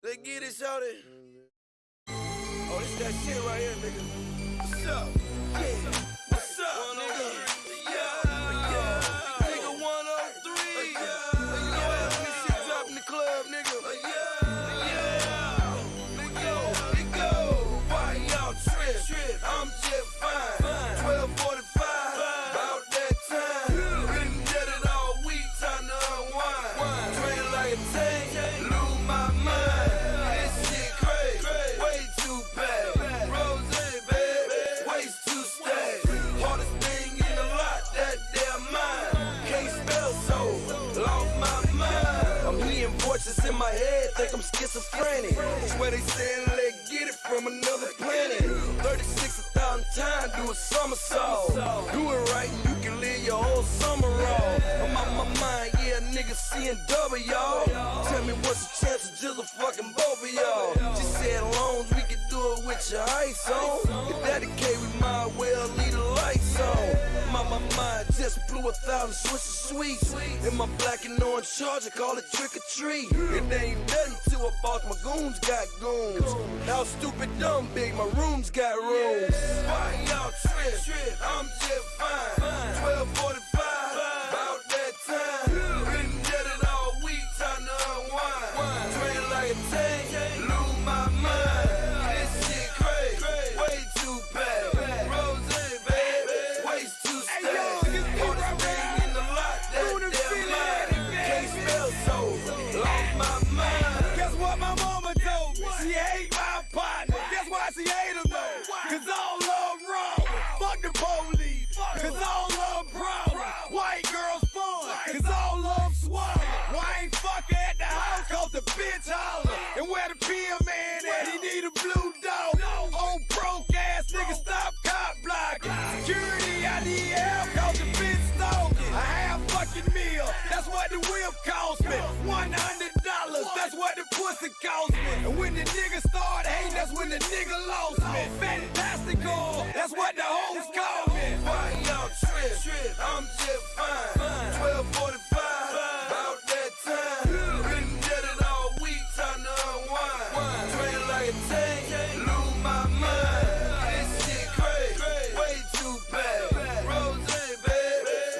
Let's get it, shawty. Oh, this that shit right here, nigga. What's up? Yeah. What's up, nigga? Yeah. Nigga 103. Yeah. This shit drop in the club, nigga. Yeah. Nigga. Why y'all trip? I'm just fine. 12:45. About that time. Been dead it all week, time to unwind. Train like a tank. Lose my mind. In my head, think I'm schizophrenic. Swear they saying let's get it from another planet. 36,000 times, do a somersault. Do it right and you can live your whole summer off. I'm on my mind, yeah, nigga seeing double, y'all. Tell me what's the chance of just a fucking both of y'all. She said loans, we can do it with your ice on. If that the case, we might well leave the lights on. My mind just blew 1,000 Swiss sweets. In my black and orange charger, call it trick or treat. It ain't nothing till I bought my goons got goons. How stupid dumb big, my rooms got rooms. Why y'all trip? I'm just fine. 12:45, about that time. Been dead it all week, time to unwind. Train like a tank, lose my mind. This shit crazy, way too bad. Rose, baby, waist too stacked. Hardest thing in the lot, that damn mind. Can't spell so, lost my mind. Guess what my mama told me? She hate my partner. Guess why she hate him though? Cause all love wrong. Fuck the police. Cause all motherfucker at the house, cause the bitch holler. And where the PM man at, he need a blue dog. Old broke ass nigga, stop cop blocking. Security, I need help, cause the bitch stole a half fucking meal. That's what the whip cost me. $100, that's what the pussy cost me. And when the nigga started hating, that's when the nigga lost me. Fantastical, that's what the hoes call me. Why y'all trip? I'm just fine. 12:45, about that time. Been dead it all week, time to unwind. Train like a tank, lose my mind. This shit crazy, way too bad. Rose, baby,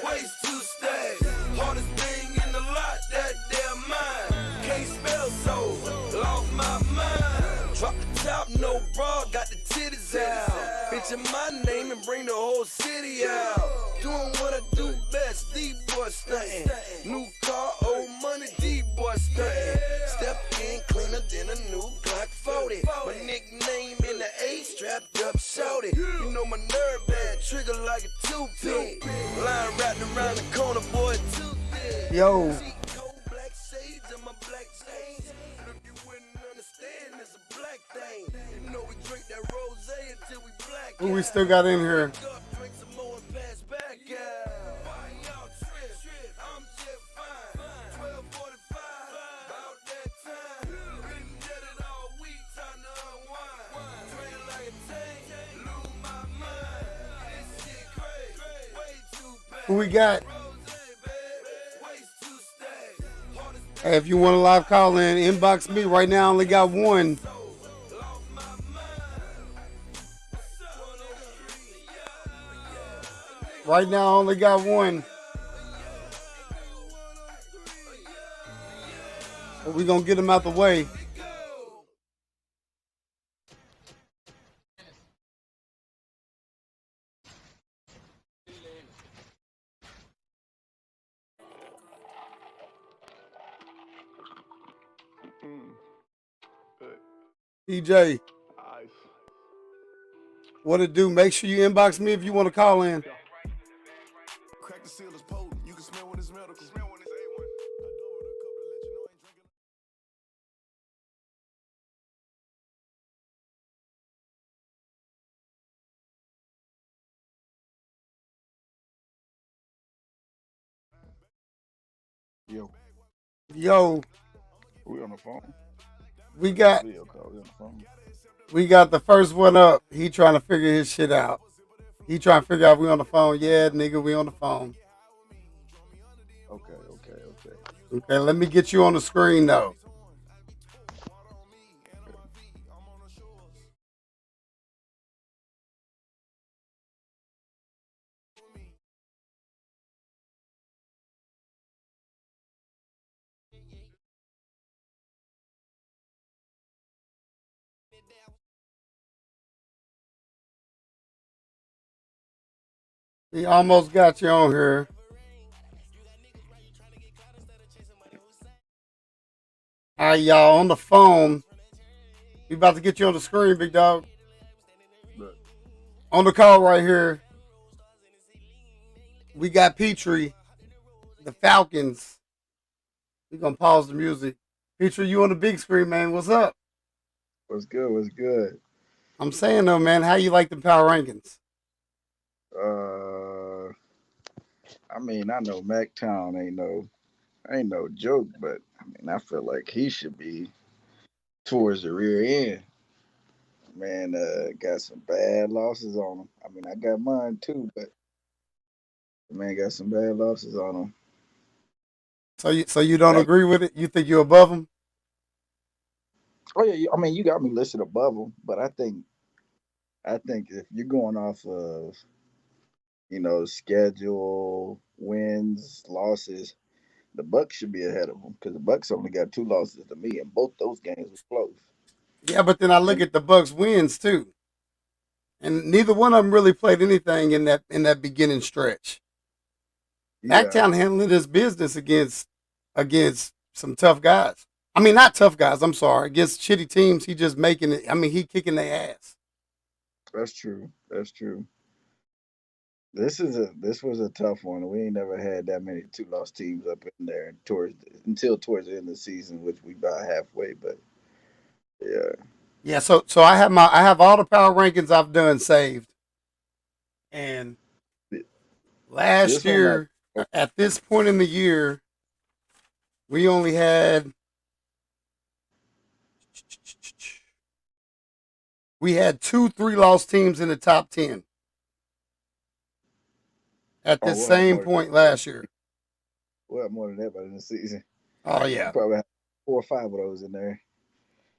waste two stacks. Hardest thing in the lot, that damn mine. Can't spell so, lost my mind. Drop the top, no bra, got the titties out. Bitch in my name and bring the whole city out. Doing what I do best, D-boy stuntin'. New car, old money, D-boy stuntin'. Step in cleaner than a new Glock 40. My nickname in the A, strapped up, shouted. You know my nerve bad, trigger like a toothpick. Line wrapped around the corner, boy, too thick. Yo. Black shades and my black chains. If you wouldn't understand, it's a black thing. You know we drink that rosé until we black. Who we still got in here? Drink some more and pass back out. Why y'all trip? I'm just fine. 12:45, about that time. Been dead it all week, time to unwind. Train like a tank, lose my mind. This shit crazy, way too bad. Who we got? Rosé, baby, waste two stacks. Hey, if you want a live call in, inbox me. Right now, I only got one. Right now, I only got one. But we're going to get him out the way. DJ, what it do? Make sure you inbox me if you want to call in. Crack the seal is potent. You can smell when it's medical. Smell when it's A1. Yo, Yo, we on the phone. we got Video call. We on the phone. we got the first one up. He trying to figure his shit out. He trying to figure out we on the phone. Yeah, nigga, we on the phone. Okay. Okay, let me get you on the screen though. He almost got you on here. All right, y'all, on the phone. We about to get you on the screen, big dog. Look. On the call right here, we got Petrie, the Falcons. We're going to pause the music. Petrie, you on the big screen, man. What's up? What's good? What's good? I'm saying, though, man, how you like the power rankings? I mean, I know MacTown ain't no joke, but I mean, I feel like he should be towards the rear end. Man, got some bad losses on him. I mean, I got mine too, but the man got some bad losses on him. So you don't agree with it? You think you're above him? Oh yeah, I mean, you got me listed above him, but I think if you're going off of schedule, wins, losses, the Bucks should be ahead of them because the Bucks only got 2 losses to me, and both those games was close. Yeah, but then I look at the Bucks wins too, and neither one of them really played anything in that beginning stretch. Yeah. MacTown handling his business against some tough guys. I mean, not tough guys. I'm sorry, against shitty teams. He just making it. I mean, he kicking their ass. That's true. This was a tough one. We ain't never had that many two loss teams up in there towards the end of the season, which we about halfway. But yeah, Yeah, so I have all the power rankings I've done saved, and last this one might. year at this point in the year we only had two 3-loss teams in the top 10 at Oh, this same point last year. we'll have more than that by the end of the season. Oh We yeah. probably have 4 or 5 of those in there.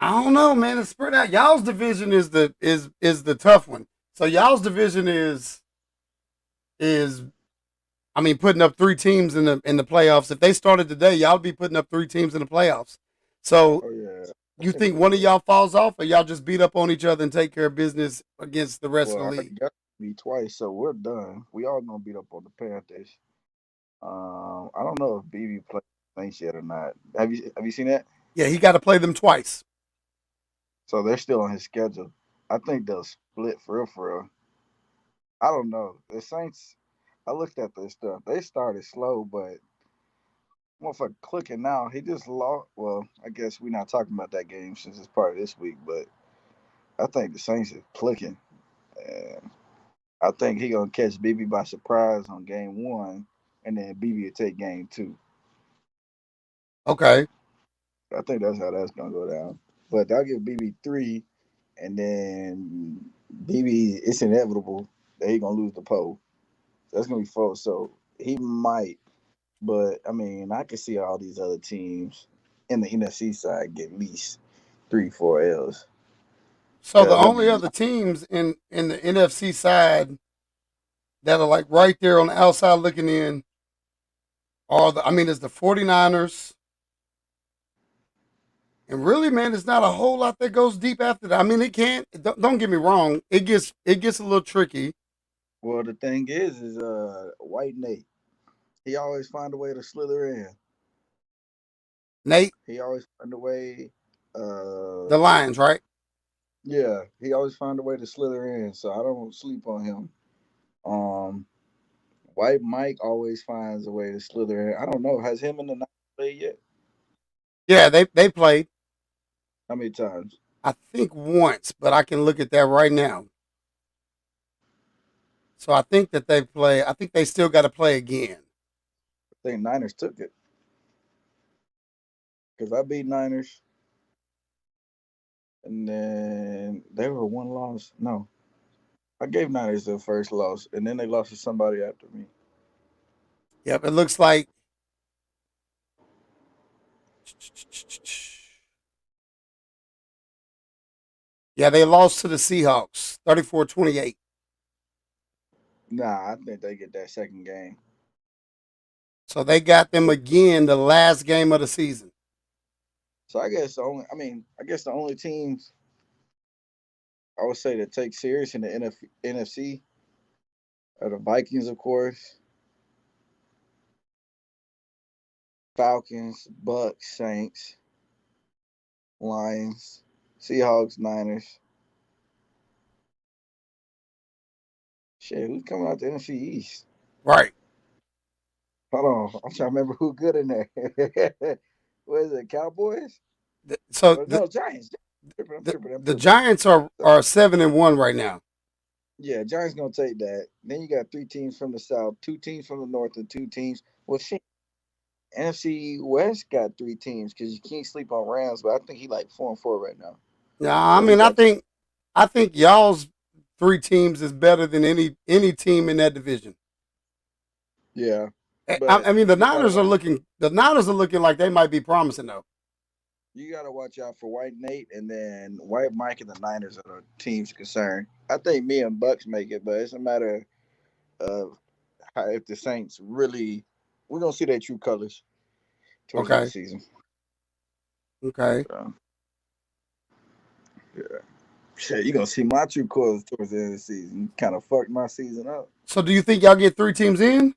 I don't know, man. It's spread out. Y'all's division is the tough one. So y'all's division is I mean putting up 3 teams in the playoffs. If they started today, y'all be putting up 3 teams in the playoffs. So Oh yeah. you think one of y'all falls off, or y'all just beat up on each other and take care of business against the rest of Well, the I league? already got me twice, so we're done. We all gonna beat up on the Panthers. I don't know if BB played Saints yet or not. Have you seen that? Yeah, he got to play them twice. So they're still on his schedule. I think they'll split for real, for real. I don't know. The Saints. I looked at their stuff. They started slow, but motherfucker clicking now. He just lost. Well, I guess we're not talking about that game since it's part of this week, but I think the Saints is clicking. And I think he gonna catch BB by surprise on game one, and then BB will take game two. Okay. I think that's how that's gonna go down. But I'll give BB three, and then BB. It's inevitable that he gonna lose the pole. That's gonna be four. So he might, but I mean, I can see all these other teams in the NFC side get at least 3, 4 L's. So the Cause I only mean, other teams in the NFC side that are like right there on the outside looking in is the 49ers. And really, man, it's not a whole lot that goes deep after that. I mean, it can't. Don't get me wrong. It gets a little tricky. well, the thing is White Nate. He always find a way to slither in. Nate, He always find a way. the Lions, right? Yeah, he always find a way to slither in. So I don't sleep on him. Um, White Mike always finds a way to slither in. I don't know. Has him and the Niners played yet? Yeah, they played. How many times? I think once, but I can look at that right now. So I think that they play. I think they still got to play again. I think Niners took it because I beat Niners, and then they were one loss. No, I gave Niners their first loss, and then they lost to somebody after me. Yep, it looks like. Yeah, they lost to the Seahawks, 34-28. Nah, I think they get that second game. So they got them again the last game of the season. So I guess the only teams I would say that take serious in the NFC are the Vikings, of course, Falcons, Bucks, Saints, Lions, Seahawks, Niners. Shit, who's coming out the NFC East? Right. Hold on, I'm trying to remember who good in there. What is it, Cowboys? So Or the no, Giants. I'm the, tripping. I'm the tripping. Giants are 7-1 right now. Yeah, Giants gonna take that. Then you got 3 teams from the South, 2 teams from the North, and 2 teams. Well, shit, NFC West got 3 teams because you can't sleep on Rams, but I think he like 4-4 right now. Nah, I So he mean, I got think I think y'all's 3 teams is better than any team in that division. yeah, I, but I mean, the you gotta Niners are watch. looking like they might be promising though. You gotta watch out for White Nate and then White Mike and the Niners are the teams concerned. I think me and Bucks make it, but it's a matter of how, if the Saints really we're gonna see their true colors towards the end of the Okay. season. Okay. So yeah. Shit, you gonna see my true colors towards the end of the season. Kind of fucked my season up. So do you think y'all get 3 teams in?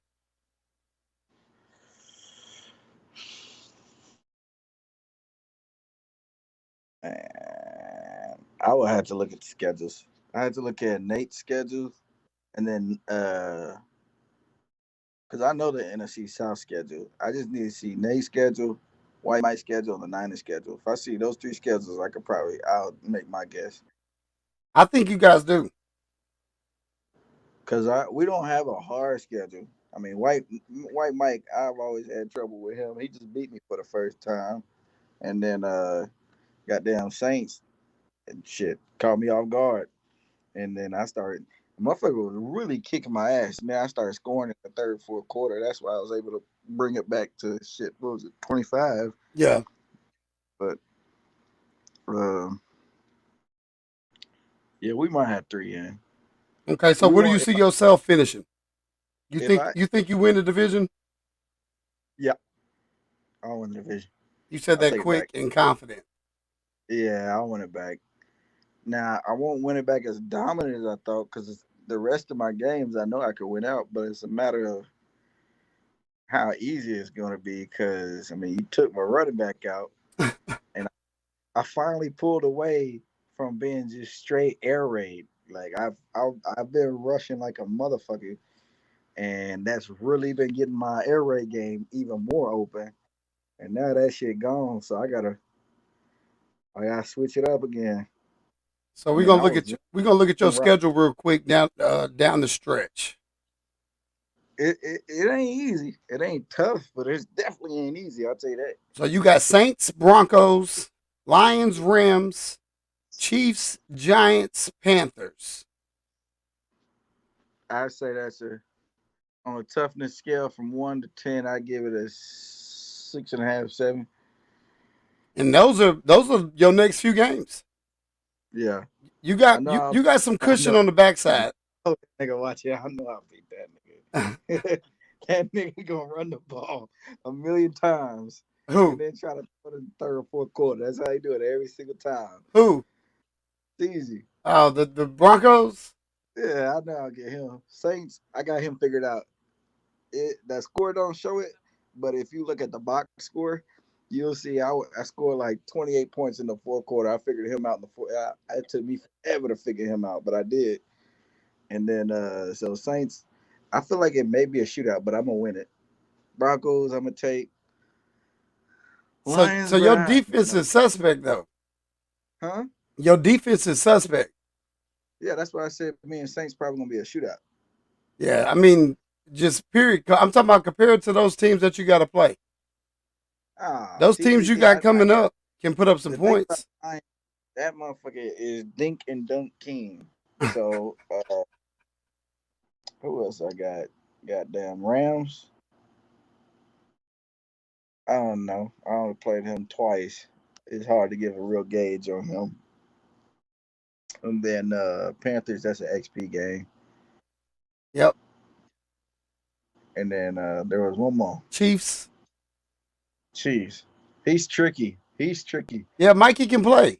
And I would have to look at the schedules. I had to look at Nate's schedule And then because I know the NFC South schedule, I just need to see Nate's schedule, White Mike's schedule, and the Niners schedule. If I see those three schedules, I'll make my guess. I think you guys do. Because we don't have a hard schedule. I mean, White Mike, I've always had trouble with him. He just beat me for the first time, and then goddamn Saints and shit caught me off guard, and then I started. Motherfucker was really kicking my ass. Man, I started scoring in the third, fourth quarter. That's why I was able to bring it back to shit. What was it, 25? Yeah. But uh, yeah, we might have three in. Okay, so We where do you won't. see yourself finishing? You If think I you think you win the division? yeah, I'll win the division. You said I'll that take it back. quick and confident. Yeah, I'll win it back. Now I won't win it back as dominant as I thought because the rest of my games I know I could win out, but it's a matter of how easy it's going to be. Because I mean, you took my running back out, and I finally pulled away from being just straight air raid. Like I've been rushing like a motherfucker, and that's really been getting my air raid game even more open. And now that shit gone, so I gotta switch it up again. So I mean, I was we're gonna look at your right. schedule real quick down the stretch. It ain't easy. It ain't tough, but it definitely ain't easy. I'll tell you that. So you got Saints, Broncos, Lions, Rams, Chiefs, Giants, Panthers. I say that's on a toughness scale from 1 to 10. I give it a 6.5, 7. And those are your next few games. Yeah, You I got know. you got some I cushion know. on the backside. Oh, nigga, watch it. I know I'll beat that nigga. That nigga gonna run the ball a million times and Who? then try to put in the third or fourth quarter. That's how he do it every single time. Who? It's easy. Oh, the Broncos? Yeah, I know I'll get him. Saints, I got him figured out. That score don't show it, but if you look at the box score, you'll see I scored like 28 points in the fourth quarter. I figured him out in the fourth. It took me forever to figure him out, but I did. And then so Saints, I feel like it may be a shootout, but I'm gonna win it. Broncos, I'm gonna take. So Lions, your bro. defense is suspect though. Huh? Your defense is suspect. Yeah, that's why I said me and Saints probably gonna be a shootout. Yeah, I mean, just period. I'm talking about compared to those teams that you got to play. Those teams you See, got coming up can put up some the thing about points. Lions, that motherfucker is Dink and Dunk King. So who else I got? Goddamn Rams. I don't know. I only played him twice. It's hard to give a real gauge on him. And then Panthers, that's an XP game. Yep. And then there was one more. Chiefs. Chiefs. He's tricky. He's tricky. Yeah, Mikey can play.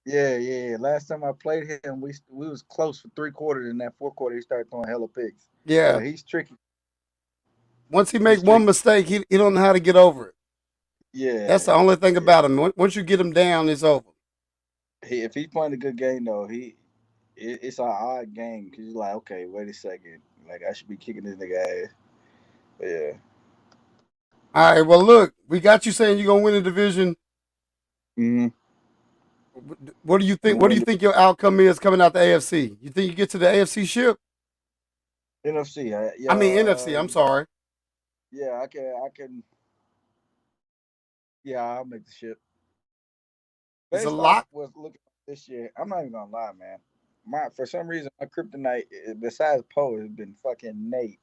Yeah. Last time I played him, we was close for 3 quarters. In that fourth quarter, he started throwing hella picks. Yeah. But he's tricky. Once he make He's one tricky. mistake, he don't know how to get over it. Yeah. That's the only thing about him. Once you get him down, it's over. If he's playing a good game though, it's an odd game because you're like, okay, wait a second, like I should be kicking this nigga ass. But yeah. All right. Well, look, we got you saying you're gonna win the division. Mm-hmm. What do you think? What do you think your outcome is coming out the AFC? You think you get to the AFC ship? NFC. Yeah. I mean NFC. I'm sorry. Yeah, I can. Yeah, I'll make the ship. It's a Based off lock. what's looking this year, I'm not even gonna lie, man. For some reason my kryptonite besides Poe has been fucking Nate.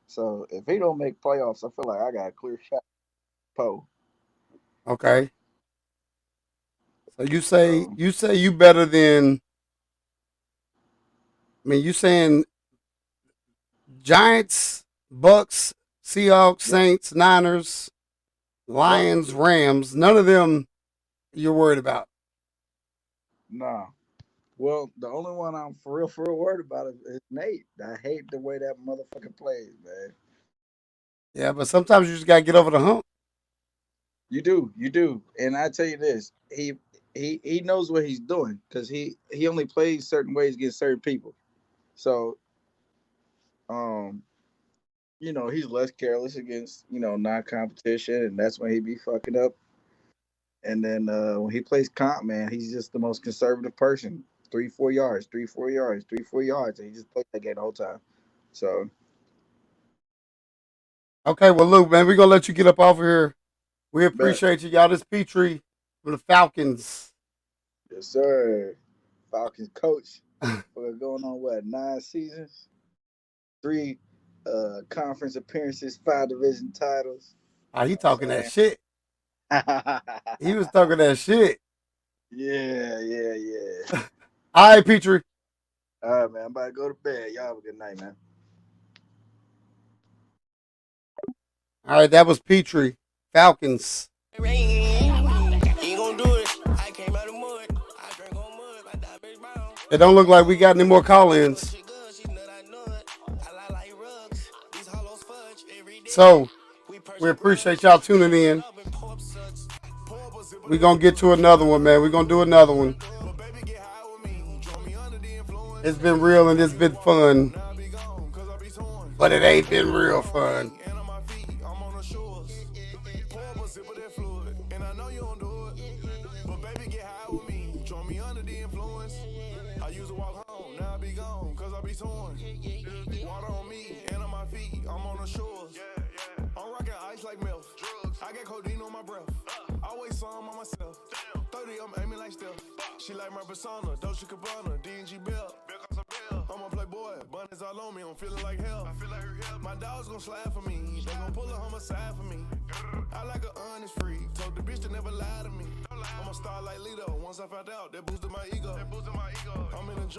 So if he don't make playoffs, I feel like I got a clear shot. Poe. Okay. So So you say you better than. I mean, you saying Giants, Bucks, Seahawks, yep, Saints, Niners, yep. Lions, Rams. None of them you're worried about. Nah. Well, the only one I'm for real worried about is Nate. I hate the way that motherfucker plays, man. Yeah, but sometimes you just gotta get over the hump. You do. And I tell you this, he knows what he's doing because he only plays certain ways against certain people. So Um, he's less careless against non-competition, and that's when he be fucking up. And then when he plays comp, man, he's just the most conservative person. 3-4 yards, 3-4 yards, 3-4 yards, and he just plays that game the whole time. So Okay, well, Luke, man, we're gonna let you get up off of here. We bet. appreciate you, y'all. This Petrie from the Falcons. Yes, sir. Falcons coach for going on 9 seasons, 3 conference appearances, 5 division titles. He talking that shit. yeah, He was talking that shit. yeah. All right, Petrie. All right, man. I'm about to go to bed. Y'all have a good night, man. All right, that was Petrie. Falcons. It don't look like we got any more call-ins. So, we appreciate y'all tuning in. We're going to get to another one, man. We're going to do another one. It's been real and it's been fun. But it ain't been real fun. I got codeine on my breath. Always some on myself. 30, I'm aiming like Steph. She like my persona, Dolce Gabbana, D&G Bell. I'm a playboy, bunnies all on me, I'm feeling like hell. I feel like her help. My dog's gon' slide for me, they gon' pull a homicide for me. I like a honest freak, told the bitch to never lie to me. I'm a star like Lito, once I found out, that boosted my ego. I'm in the jungle.